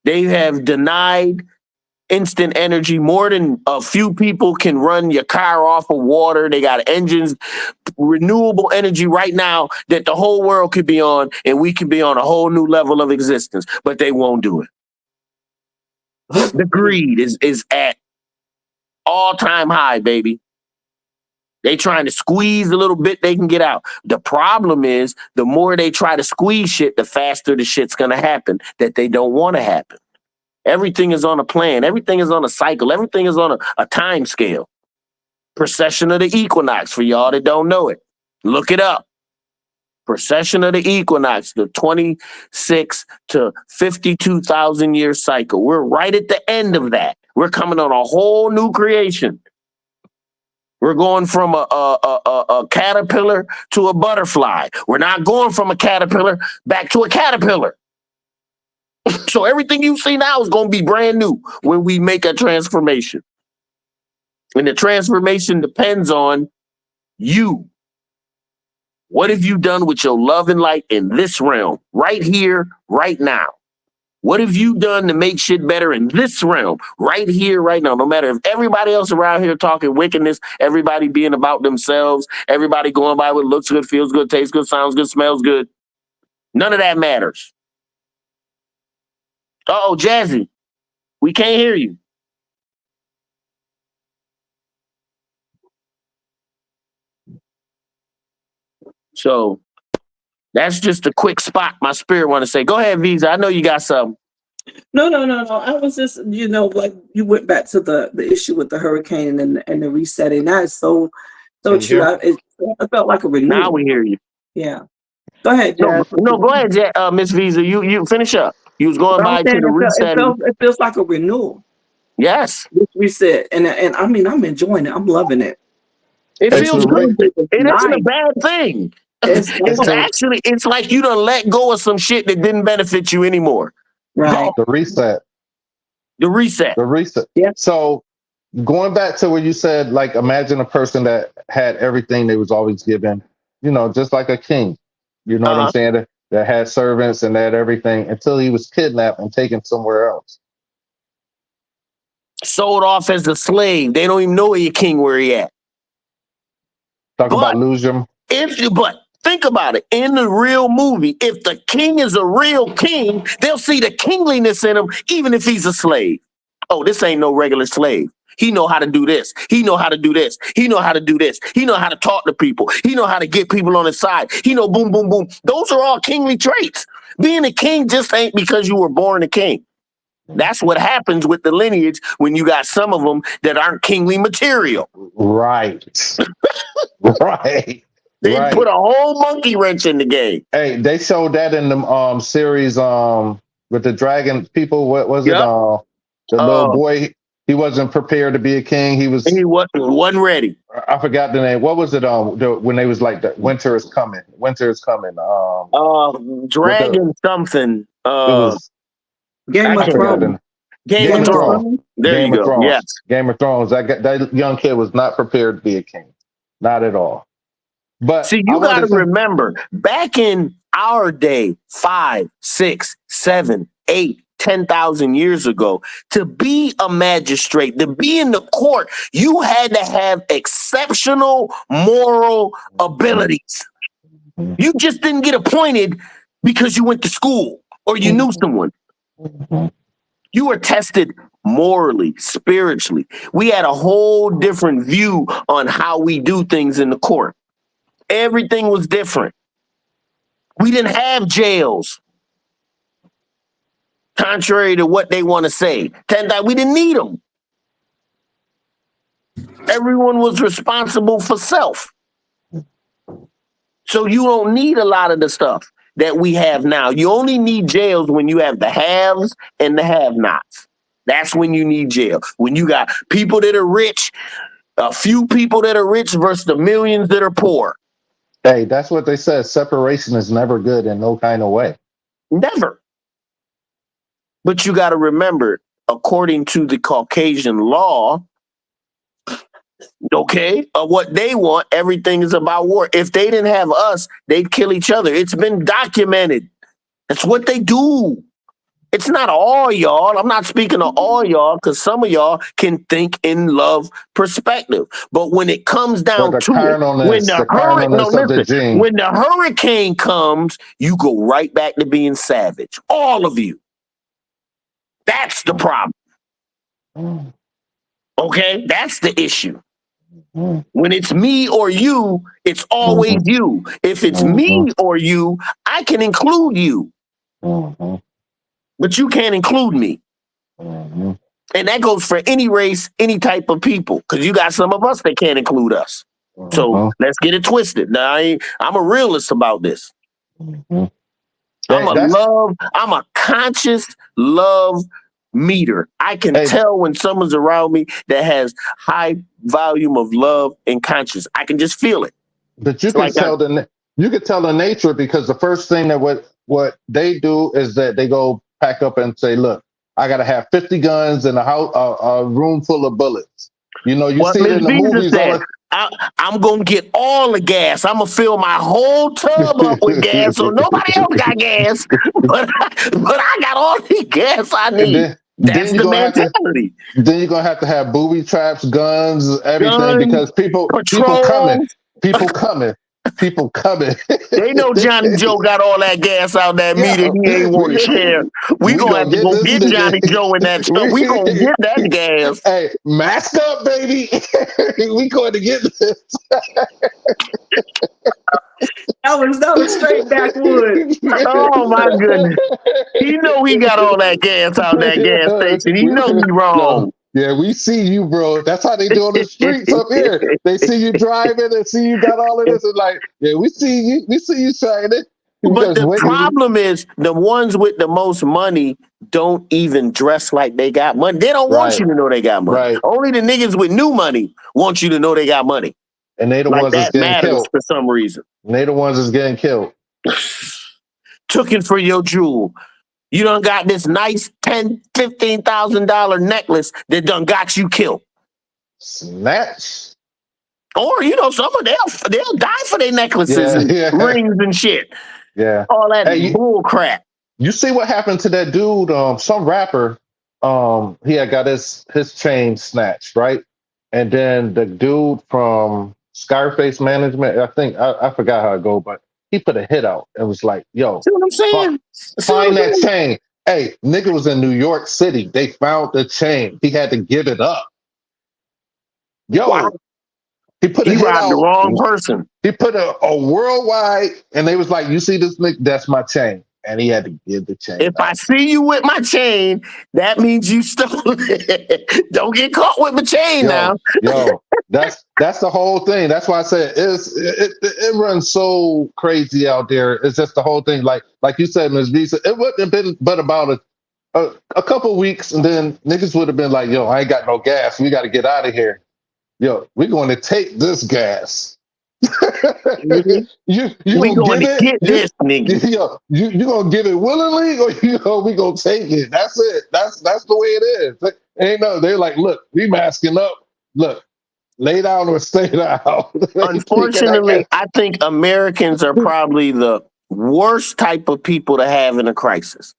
They have denied instant energy. More than a few people can run your car off of water. They got engines, renewable energy right now that the whole world could be on, and we could be on a whole new level of existence, but they won't do it. The greed is at all-time high, baby. They trying to squeeze a little bit they can get out. The problem is the more they try to squeeze shit, the faster the shit's going to happen that they don't want to happen. Everything is on a plan. Everything is on a cycle. Everything is on a time scale. Precession of the equinox, for y'all that don't know it. Look it up. Precession of the equinox, the 26 to 52,000 year cycle. We're right at the end of that. We're coming on a whole new creation. We're going from a caterpillar to a butterfly. We're not going from a caterpillar back to a caterpillar. So everything you see now is going to be brand new when we make a transformation. And the transformation depends on you. What have you done with your love and light in this realm, right here, right now? What have you done to make shit better in this realm, right here, right now? No matter if everybody else around here talking wickedness, everybody being about themselves, everybody going by what looks good, feels good, tastes good, sounds good, smells good. None of that matters. Uh-oh, Jazzy, we can't hear you. So that's just a quick spot my spirit want to say. Go ahead, Visa. I know you got something. No. I was just, like you went back to the issue with the hurricane and the resetting. That is so Can you true. hear? It felt like a renewal. Now we hear you. Yeah. Go ahead, No, Jazz. go ahead, Miss Visa. You finish up. You was going I'm by to saying the reset. it feels like a renewal. Yes, This reset, and I mean, I'm enjoying it. I'm loving it. it Hey, feels Sheree. good. It isn't a Nice. bad thing. It's It's actually, it's like you done let go of some shit that didn't benefit you anymore. right. The reset. The reset. The reset. Yeah. So going back to where you said, like, imagine a person that had everything they was always given, just like a king. You know what I'm saying? That had servants and that everything until he was kidnapped and taken somewhere else. Sold off as a slave. They don't even know your king where he at. Talk But about lose your. But think about it. In the real movie, if the king is a real king, they'll see the kingliness in him, even if he's a slave. Oh, this ain't no regular slave. He know how to do this. He know how to do this. He know how to do this. He know how to talk to people. He know how to get people on his side. He know boom, boom, boom. Those are all kingly traits. Being a king just ain't because you were born a king. That's what happens with the lineage when you got some of them that aren't kingly material. Right. Right. They Right. put a whole monkey wrench in the game. Hey, they showed that in the series with the dragon people. What was it? Yep. The little boy, he wasn't prepared to be a king. He wasn't ready. I forgot the name. What was it? When they was like, the winter is coming. Winter is coming. Dragon something. It was Game of Thrones. Game of Thrones. There you go. Yes. Game of Thrones. That young kid was not prepared to be a king. Not at all. But see, you got to remember, back in our day, 5, 6, 7, 8, 10,000 years ago, to be a magistrate, to be in the court, you had to have exceptional moral abilities. You just didn't get appointed because you went to school or you knew someone. You were tested morally, spiritually. We had a whole different view on how we do things in the court. Everything was different. We didn't have jails. Contrary to what they want to say. We didn't need them. Everyone was responsible for self. So you don't need a lot of the stuff that we have now. You only need jails when you have the haves and the have-nots. That's when you need jail. When you got people that are rich, a few people that are rich versus the millions that are poor. Hey, that's what they said. Separation is never good in no kind of way. Never. But you got to remember, according to the Caucasian law, what they want, everything is about war. If they didn't have us, they'd kill each other. It's been documented. That's what they do. It's not all y'all. I'm not speaking to all y'all because some of y'all can think in love perspective. But when it comes down to it, when the hurricane comes, you go right back to being savage. All of you. That's the problem. Okay? That's the issue. When it's me or you, it's always you. If it's me or you, I can include you. But you can't include me. And that goes for any race, any type of people. Because you got some of us that can't include us. So let's get it twisted. Now, I'm a realist about this. I'm a conscious love meter. I can tell when someone's around me that has high volume of love and conscience. I can just feel it. But you can tell the nature, because the first thing that what they do is that they go pack up and say, look, I got to have 50 guns and a room full of bullets. You see it in the movies. I'm going to get all the gas. I'm going to fill my whole tub up with gas so nobody else got gas. But I got all the gas I need. That's the mentality. Then you're going to have booby traps, guns, everything, because people coming. They know Johnny Joe got all that gas out that meter. He ain't want to share. We gonna have to go get Johnny Joe in that stuff. We gonna get that gas. Hey, mask up, baby. We going to get this. That was straight backwoods. Oh my goodness. He know he got all that gas out that gas station. He know he wrong. Yeah, we see you, bro. That's how they do on the streets up here. They see you driving and see you got all of this, and like, yeah, we see you shining. But the problem is the ones with the most money don't even dress like they got money. They don't want you to know they got money. Right. Only the niggas with new money want you to know they got money. And they the like ones that's that getting matters killed. for some reason. And they the ones that's getting killed. Took it for your jewel. You done got this nice $10,000, $15,000 necklace that done got you killed. Snatch. Or, you know, some of they'll die for their necklaces and rings and shit. Yeah. All that bull crap. You see what happened to that dude, some rapper, he had got his chain snatched, right? And then the dude from Scarface Management, I think, I forgot how it go, but he put a hit out and was like, yo, see what I'm saying? Find that chain. Hey, nigga was in New York City. They found the chain. He had to give it up. Yo, wow. He put a hit out. The wrong person. He put a worldwide, and they was like, you see this nigga? That's my chain. And he had to give the chain. If I see you with my chain, that means you stole it. Don't get caught with my chain now. Yo, that's the whole thing. That's why I said it runs so crazy out there. It's just the whole thing. Like you said, Ms. Visa, it wouldn't have been but about a couple weeks, and then niggas would have been like, yo, I ain't got no gas. We got to get out of here. Yo, we're going to take this gas. Mm-hmm. We going to get this, nigga. Yo, you gonna give it willingly, or we gonna take it? That's it. That's the way it is. Ain't no. They're like, look, we masking up. Look, lay down or stay down. Unfortunately, I think Americans are probably the worst type of people to have in a crisis.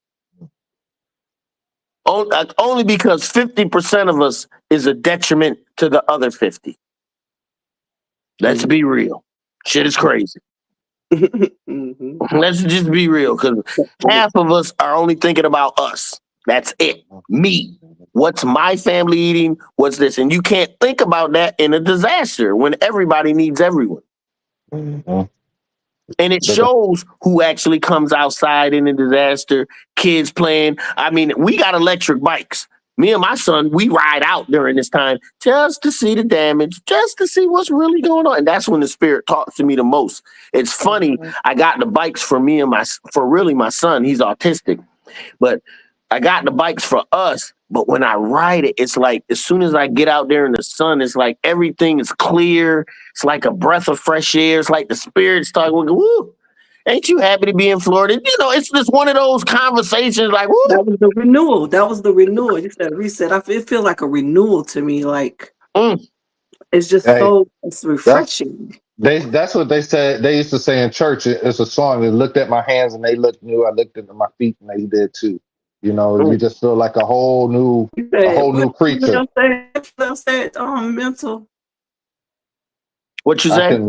Only because 50% of us is a detriment to the other 50. Let's be real. Shit is crazy. Let's just be real, because half of us are only thinking about us. That's it. Me. What's my family eating? What's this? And you can't think about that in a disaster when everybody needs everyone. Mm-hmm. And it shows who actually comes outside in a disaster, kids playing. I mean, we got electric bikes. Me and my son, we ride out during this time just to see the damage, just to see what's really going on. And that's when the spirit talks to me the most. It's funny. I got the bikes for my son. He's autistic, but I got the bikes for us. But when I ride it, it's like, as soon as I get out there in the sun, it's like everything is clear. It's like a breath of fresh air. It's like the spirit starts going, woo. Ain't you happy to be in Florida? You know, it's just one of those conversations like, woo. That was the renewal. You said reset. It feels like a renewal to me. Like, it's just it's refreshing. That's what they said. They used to say in church. It's a song. They looked at my hands and they looked new. I looked at my feet and they did too. You know, you just feel like a whole new creature. Mental. What you say?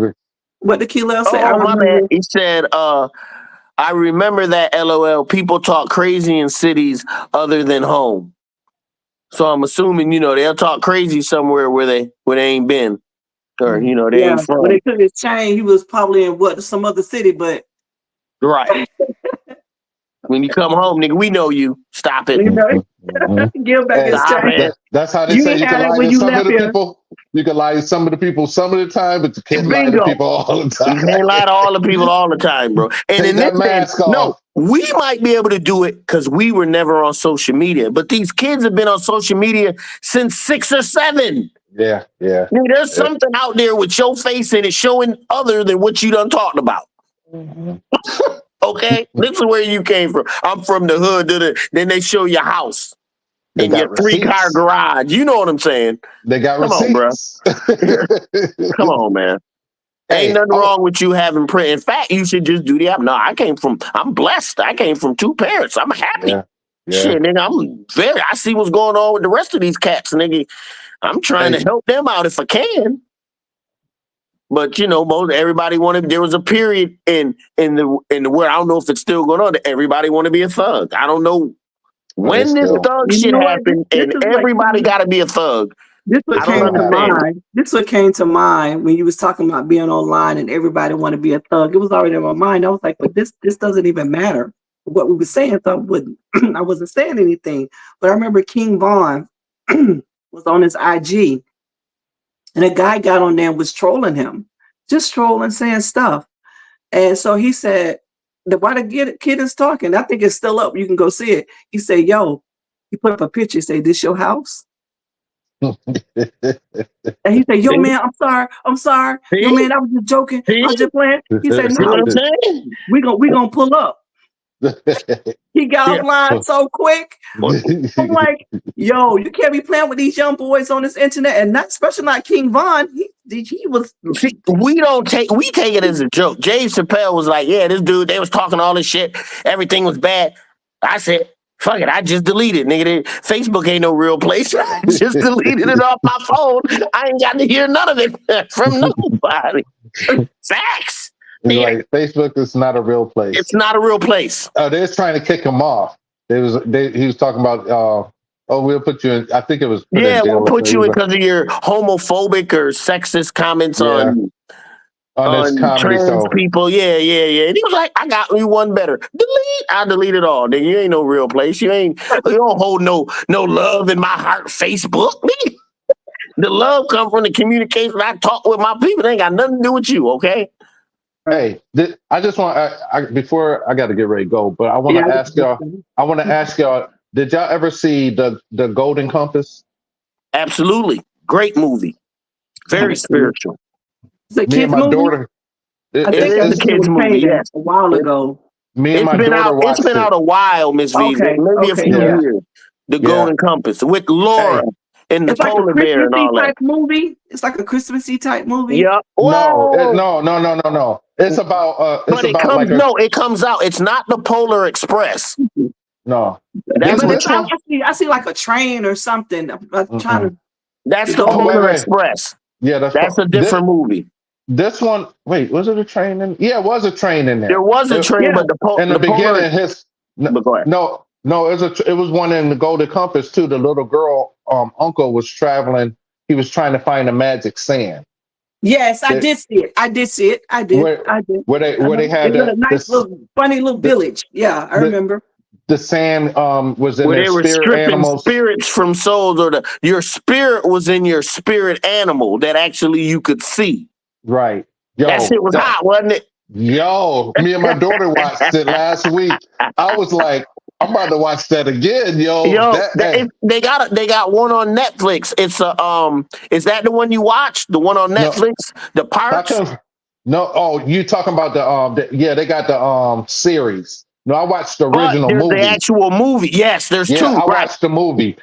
What did Keylel say? Oh, my bad. He said, I remember that, LOL. People talk crazy in cities other than home. So I'm assuming, you know, they'll talk crazy somewhere where they ain't been. Or, you know, they ain't from. When they took his chain, he was probably in some other city, but. Right. When you come home, nigga, we know you. Stop it. You know, give back his chain. That's how they say you can lie to some of the people. You can lie to some of the people some of the time, but you can't lie to people all the time. You can't lie to all the people all the time, bro. And in this sense, no, we might be able to do it because we were never on social media. But these kids have been on social media since 6 or 7. Yeah. There's something out there with your face in it showing other than what you done talked about. Mm-hmm. Okay, this is where you came from. I'm from the hood. Then they show your house in your 3-car garage. You know what I'm saying? They got receipts. Come on, bro. Come on, man. Ain't nothing wrong with you having print. In fact, you should just do the app. No, I'm blessed. I came from 2 parents. I'm happy. Yeah. Shit, nigga, I see what's going on with the rest of these cats, nigga. I'm trying to help them out if I can. But you know, everybody wanted. There was a period in the world. I don't know if it's still going on. That everybody want to be a thug. I don't know when this thug shit happened, and everybody got to be a thug. This what I don't came to understand it. mind. This what came to mind when you was talking about being online and everybody want to be a thug. It was already in my mind. I was like, but this doesn't even matter what we were saying. So I wouldn't. I wasn't saying anything. But I remember King Von was on his IG, and a guy got on there and was trolling him, just trolling, saying stuff. And so he said, why the kid is talking? I think it's still up. You can go see it. He said, yo, he put up a picture, say, this your house? And he said, yo, See? man, I'm sorry. See? Yo, man, I was just joking. I was See? just playing. He said, See what no, I'm saying? we gonna pull up. He got Yeah. offline so quick. I'm like, yo, you can't be playing with these young boys on this internet, and not especially not King Von. He was. See, we take it as a joke. Dave Chappelle was like, yeah, this dude, they was talking all this shit. Everything was bad. I said, fuck it, I just deleted, nigga. Facebook ain't no real place. I just deleted it off my phone. I ain't got to hear none of it from nobody. Facts. He's like, Facebook is not a real place. It's not a real place. They was trying to kick him off. He was talking about, we'll put you in. I think it was. Yeah, we'll put you in because of your homophobic or sexist comments on this comedy trans show. people. Yeah. And he was like, I got me one better. Delete. I delete it all. Nigga, you ain't no real place. You don't hold no love in my heart. Facebook. Nigga. The love come from the communication I talk with my people. It ain't got nothing to do with you, okay? Hey, I just want before I got to get ready to go, but I want to ask y'all. I want to ask y'all. Did y'all ever see the Golden Compass? Absolutely, great movie. Very spiritual. It's a Me kid's and my movie? daughter. I think it's a kid's movie. Yes, a while ago. Me and my daughter watched it. It's been out a while, Miss V. Okay, Maybe a few years. The Golden Compass with Laura and the polar bear and all that. Type movie. It's like a Christmassy type movie. Yeah. No. It's about. It comes out. It's not the Polar Express. No. I see like a train or something. I'm trying to. That's the Polar Express. Yeah, that's a different movie. This one, wait, was it a train in? Yeah, it was a train in there. There was a train, but in the beginning, it was one in the Golden Compass too. The little girl uncle was traveling. He was trying to find a magic sand. Yes, I did see it. I did. Where they had a nice little funny little village. Yeah, I remember. The sand was in where their they were spirit stripping animals. Spirits from souls, or your spirit was in your spirit animal that actually you could see. Right. That shit was hot, wasn't it? Yo, me and my daughter watched it last week. I was like, I'm about to watch that again, yo. They got one on Netflix. It's is that the one you watched? The one on Netflix? The Parts? No, you talking about they got the series. No, I watched the original movie. The actual movie. Yes, there's two. I watched the movie.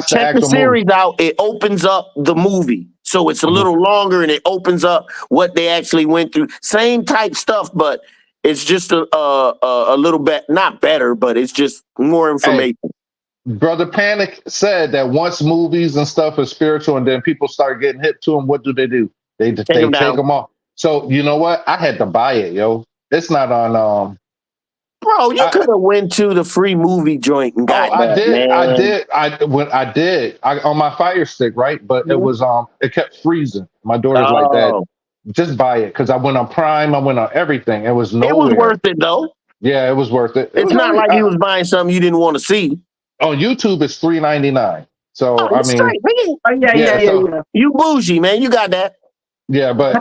Check the series out. It opens up the movie. So it's a little longer and it opens up what they actually went through. Same type stuff, but it's just a little bit, not better, but it's just more information. Hey, Brother Panic said that once movies and stuff are spiritual and then people start getting hip to them, what do? They take them off. So you know what? I had to buy it, yo. It's not on Bro, you could have went to the free movie joint and got I did on my Fire Stick, right? But it was it kept freezing. My daughter's like that. Just buy it because I went on Prime, I went on everything. It was nowhere. It was worth it though. Yeah, it was worth it. It's not like you was buying something you didn't want to see. On YouTube, it's $3.99. So I mean, yeah. You bougie, man. You got that. Yeah, but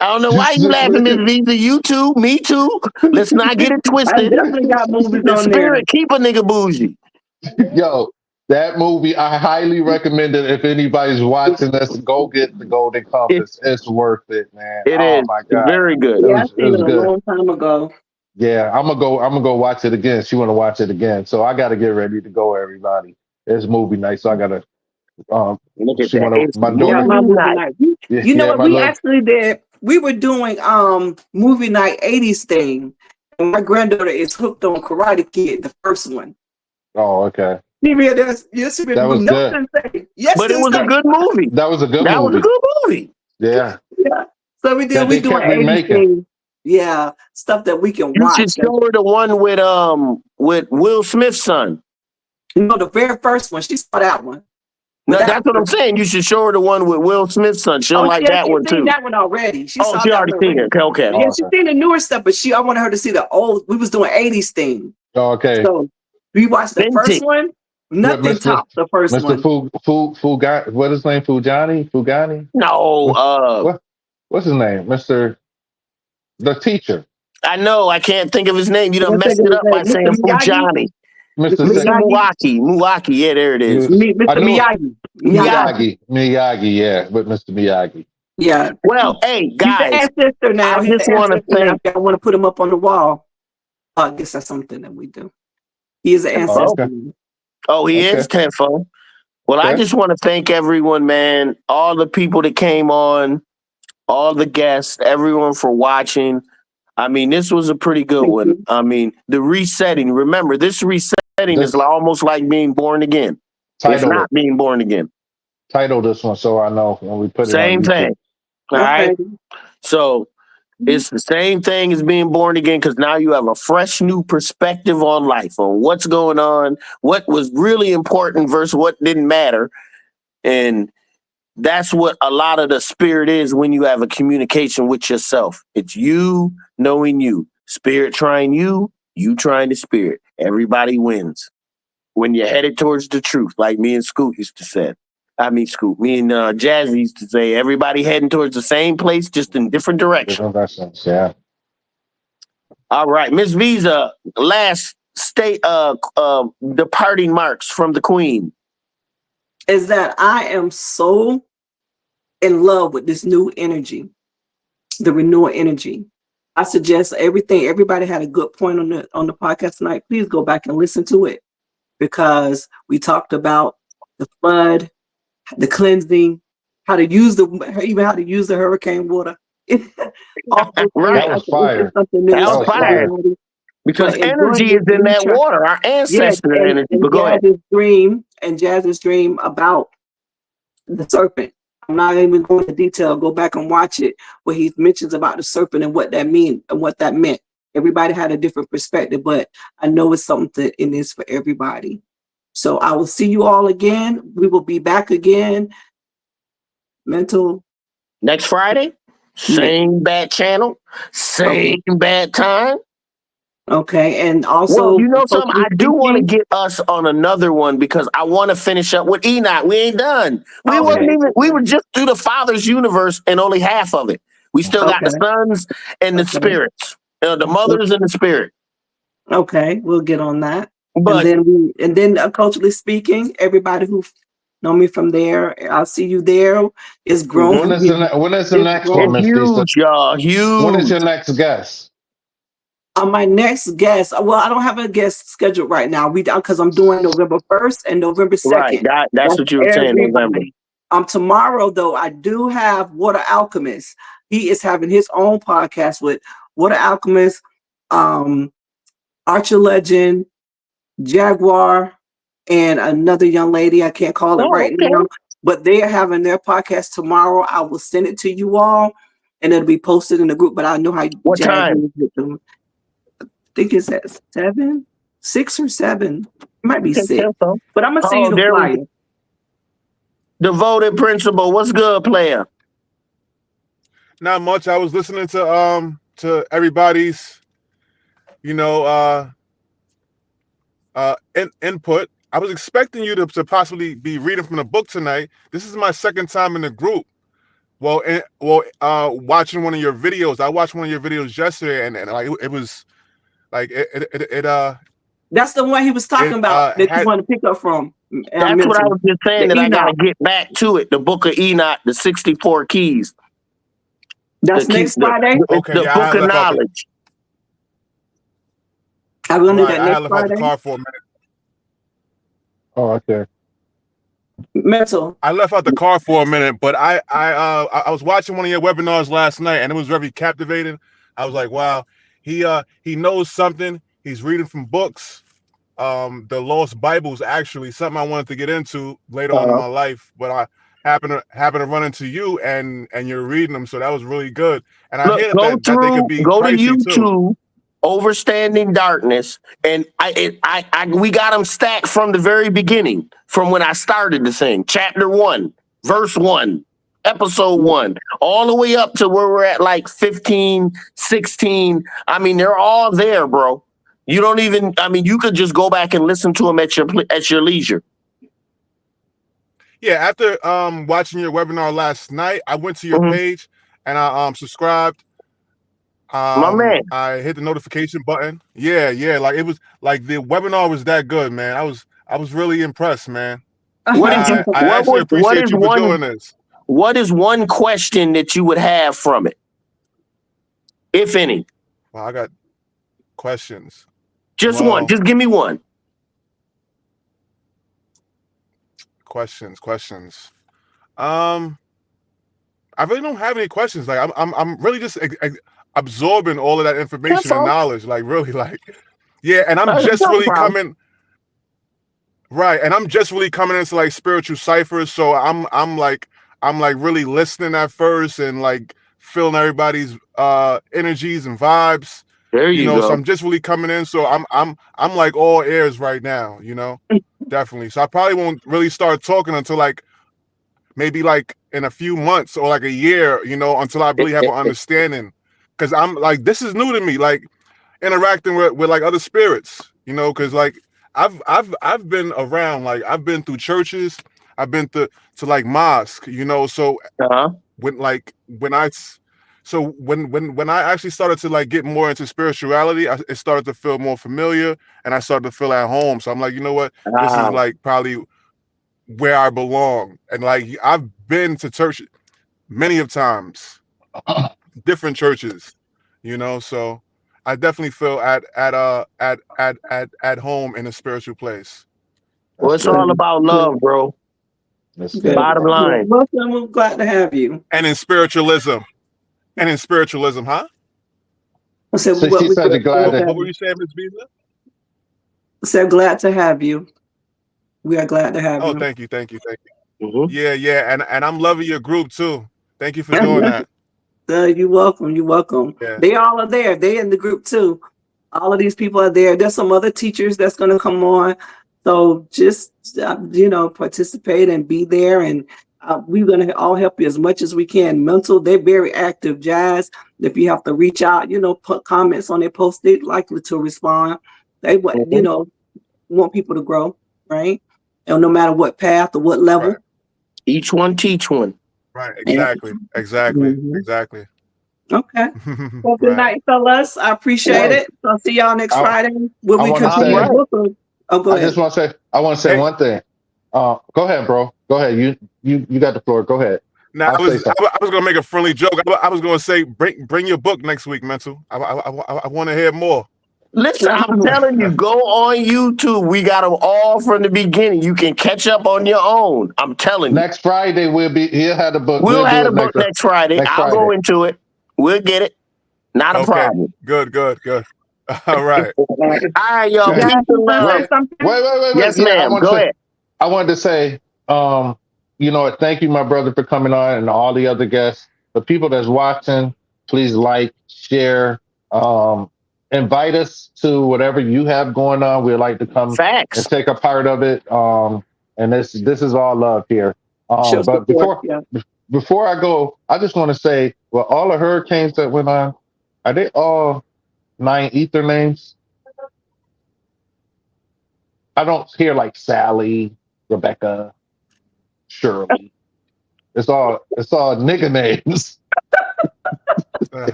I don't know why you laughing, Miss Visa. You too, me too. Let's not get it twisted. I definitely got movies the on spirit there. keep a nigga bougie. Yo, that movie I highly recommend it. If anybody's watching this, go get the Golden Compass. It's worth it, man. It is. My God. It's very good. Yeah, I seen it a long time ago. Yeah, I'm gonna go watch it again. She wanna watch it again. So I gotta get ready to go, everybody. It's movie night, so I gotta look at that. My night. You know what we actually did? We were doing movie night 80s thing. And my granddaughter is hooked on Karate Kid, the first one. Oh, okay. That was good. Yes, but it was a good movie. That was a good movie. That was a good movie. Yeah. Yeah. So we doing 80s thing. Yeah, stuff that we can You should watch. show her the one with Will Smith's son. No, the very first one. She saw that one. No, But that's what I'm saying. You should show her the one with Will Smith's son. She'll like she's that one seen too. that one already. She saw She that already one seen it. Okay. Yeah, she's seen the newer stuff, but I wanted her to see the old. We was doing 80s theme. Oh, okay. So we watched the first one. Nothing topped the first one. Mr. What is his name? Fugani? No. What's his name? The teacher. I know. I can't think of his name. You done messed it up by saying Fujani. Mr. Miyagi. Yeah, there it is. Mr. Miyagi. Yeah, with Mr. Miyagi. Yeah. Well, hey, guys. He's the ancestor now. I just want to thank. I want to put him up on the wall. I guess that's something that we do. He is an ancestor. Okay. Oh, he is tenfold. Well, I just want to thank everyone, man. All the people that came on, all the guests, everyone for watching. I mean, this was a pretty good one. I mean, the resetting. Remember, this resetting is almost like being born again. It's not being born again. Title this one so I know when we put it on Same thing. All right. So it's the same thing as being born again because now you have a fresh new perspective on life, on what's going on, what was really important versus what didn't matter. And that's what a lot of the spirit is when you have a communication with yourself. It's you knowing you. Spirit trying you, you trying the spirit. Everybody wins. When you're headed towards the truth, like me and Scoot used to say. Me and Jazzy used to say, everybody heading towards the same place, just in different directions. Different directions, yeah. All right, Miss Visa, last departing marks from the Queen. Is that I am so in love with this new energy, the renewal energy. I suggest everybody had a good point on the podcast tonight. Please go back and listen to it because we talked about the flood, the cleansing, how to use the hurricane water. Right. That was fire. That was fire. Because energy is in that water, our ancestor energy. But go ahead. Jazz's dream about the serpent. I'm not even going into detail. Go back and watch it where he mentions about the serpent and what that meant. Everybody had a different perspective, but I know it's something in this for everybody. So I will see you all again. We will be back again. Mental. Next Friday, same bad channel, same bad time. Okay, and also, well, you know something? I do want to get us on another one because I want to finish up with Enoch. We ain't done. We were just through the Father's universe and only half of it. We still got the sons and the spirits, the mothers and the spirit. Okay, we'll get on that. But and then culturally speaking, everybody who know me from there, I'll see you there. It's grown. When is the next one, Miss Huge, y'all. Huge. When is your next guest? My next guest, well, I don't have a guest scheduled right now. Because I'm doing November 1st and November 2nd. Right, that's what you were saying, November. Tomorrow, though, I do have Water Alchemist. He is having his own podcast with Water Alchemist, Archer Legend, Jaguar, and another young lady. I can't call it now. But they are having their podcast tomorrow. I will send it to you all, and it'll be posted in the group. But I know how. What time? I think it's at 6 or 7. It might be 6. But I'm gonna see you the flyer. Devoted Principal, what's good, player? Not much. I was listening to everybody's, input. I was expecting you to possibly be reading from the book tonight. This is my second time in the group. Watching one of your videos. I watched one of your videos yesterday, and like it was. Like it that's the one he was talking about that you want to pick up from. That's what I was just saying, that I gotta get back to it. The Book of Enoch, the 64 keys. That's next Friday. The Book of Knowledge. I'm gonna do that next Friday. The car for a minute. Oh, okay. Mental. I left out the car for a minute, but I was watching one of your webinars last night, and it was very captivating. I was like, wow. He knows something. He's reading from books. The Lost Bible is actually something I wanted to get into later on in my life, but happened to run into you and you're reading them, so that was really good. And I Look, hear go that they could be to pricey too. YouTube, Overstanding Darkness, and we got them stacked from the very beginning, from when I started the thing. Chapter 1, verse 1, episode 1, all the way up to where we're at, like 15, 16. I mean, they're all there, bro. You don't even. I mean, you could just go back and listen to them at your leisure. Yeah, after watching your webinar last night, I went to your page and I subscribed. My man. I hit the notification button. Yeah, like it was like the webinar was that good, man. I was really impressed, man. What did you? I actually appreciate you for doing this. What is one question that you would have from it, if any? Well, I got questions. Just one. Just give me one. Questions. I really don't have any questions. Like I'm really just absorbing all of that information and knowledge. Like really, like yeah. And I'm just really coming. Right, and I'm just really coming into like spiritual ciphers. So I'm like really listening at first and like feeling everybody's energies and vibes. There you go. So I'm just really coming in. So I'm like all ears right now, definitely. So I probably won't really start talking until like maybe like in a few months or like a year, until I really have an understanding. Cause I'm like, this is new to me, like interacting with like other spirits, cause like I've been around, like I've been through churches, I've been to like mosque, so when I actually started to like get more into spirituality, it started to feel more familiar and I started to feel at home. So I'm like, you know what? This is like probably where I belong. And like, I've been to church many of times, different churches, so I definitely feel at home in a spiritual place. Well, it's all about love, bro. Bottom line. Welcome, we're glad to have you. And in spiritualism, huh? I said, So she said what were you saying, Ms. Visa? I said, glad to have you. We are glad to have you. Oh, thank you. Yeah, and I'm loving your group too. Thank you for doing that. You're welcome. Yeah. They all are there. They in the group too. All of these people are there. There's some other teachers that's going to come on. So just, participate and be there. And we're going to all help you as much as we can. Mental, they're very active. Jazz, if you have to reach out, put comments on their post, they're likely to respond. They want, want people to grow, right? And no matter what path or what level. Right. Each one teach one. Right, exactly. Okay. Well, good night, fellas. I appreciate it. I'll see y'all next Friday. Will we continue? Go ahead. I want to say one thing. Go ahead, bro. Go ahead. You got the floor. Go ahead. Now I was gonna make a friendly joke. I was gonna say bring your book next week, Mental. I want to hear more. Listen, I'm telling you, go on YouTube. We got them all from the beginning. You can catch up on your own. I'm telling you. Next Friday he'll have the book. We'll have the book next Friday. I'll go into it. We'll get it. Not a problem. Good. All right. All right, y'all. Wait. Yes, ma'am. Go ahead. I wanted to say, thank you, my brother, for coming on and all the other guests. The people that's watching, please like, share, invite us to whatever you have going on. We'd like to come and take a part of it. And this is all love here. But before I go, I just want to say, all the hurricanes that went on, are they all 9 ether names? I don't hear like Sally, Rebecca, Shirley. It's all nigga names.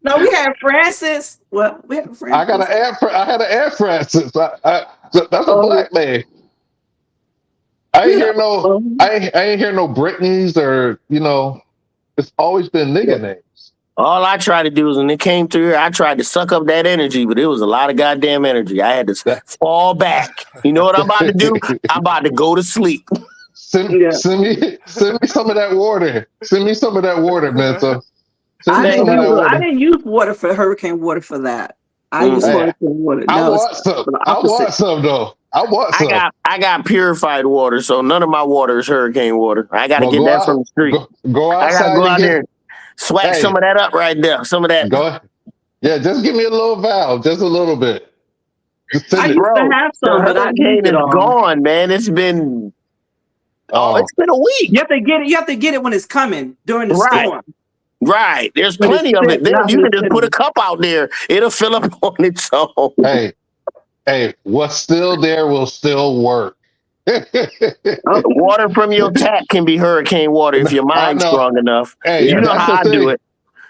No, we had Francis. Well, we had Francis. I had an Air Francis. That's a black name. I ain't hear no Britneys or it's always been nigga names. All I tried to do was when it came through here, I tried to suck up that energy, but it was a lot of goddamn energy. I had to fall back. You know what I'm about to do? I'm about to go to sleep. Send me some of that water. Send me some of that water, man. So I didn't use hurricane water for that. I used hurricane water. I want some though. I want some. I got purified water, so none of my water is hurricane water. I got to Well, get go that out, from the street. go I got to outside go and out get. there, swag Hey, some of that up right there. Some of that, go. Yeah, just give me a little valve, just a little bit. Just I send it. used to bro. have The some, but I hurricane used it is all. gone, man. It's been it's been a week. You have to get it. You have to get it when it's coming during the Right. storm. Right. There's When it's plenty of it. thick, Then not you when can it's just put a thin. cup out there. It'll fill up on its own. Hey, what's still there will still work. Water from your tap can be hurricane water if your I mind's know. strong enough. Hey, You know that's how the I do thing. it.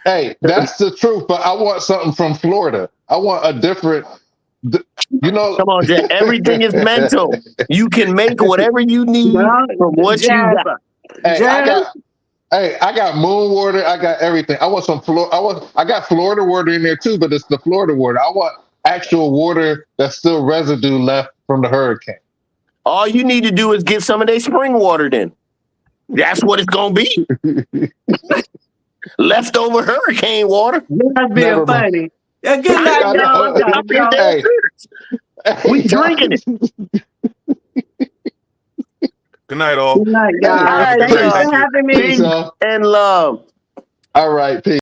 Hey, that's the truth. But I want something from Florida. I want a different. You know. Come on, Jack. Everything is mental. You can make whatever you need from what you Jazz, got. Hey, Jazz, I got moon water. I got everything. I want some I got Florida water in there too, but it's the Florida water. I want actual water that's still residue left from the hurricane. All you need to do is get some of their spring water then. That's what it's going to be. Leftover hurricane water. Jazz being Never mind. funny. Yeah, good night, I y'all. know. Y'all, y'all. Hey. We drinking it. Good night, all. Good night, All guys. right, Thank you y'all. for having me. Peace, y'all. And love. All right, peace.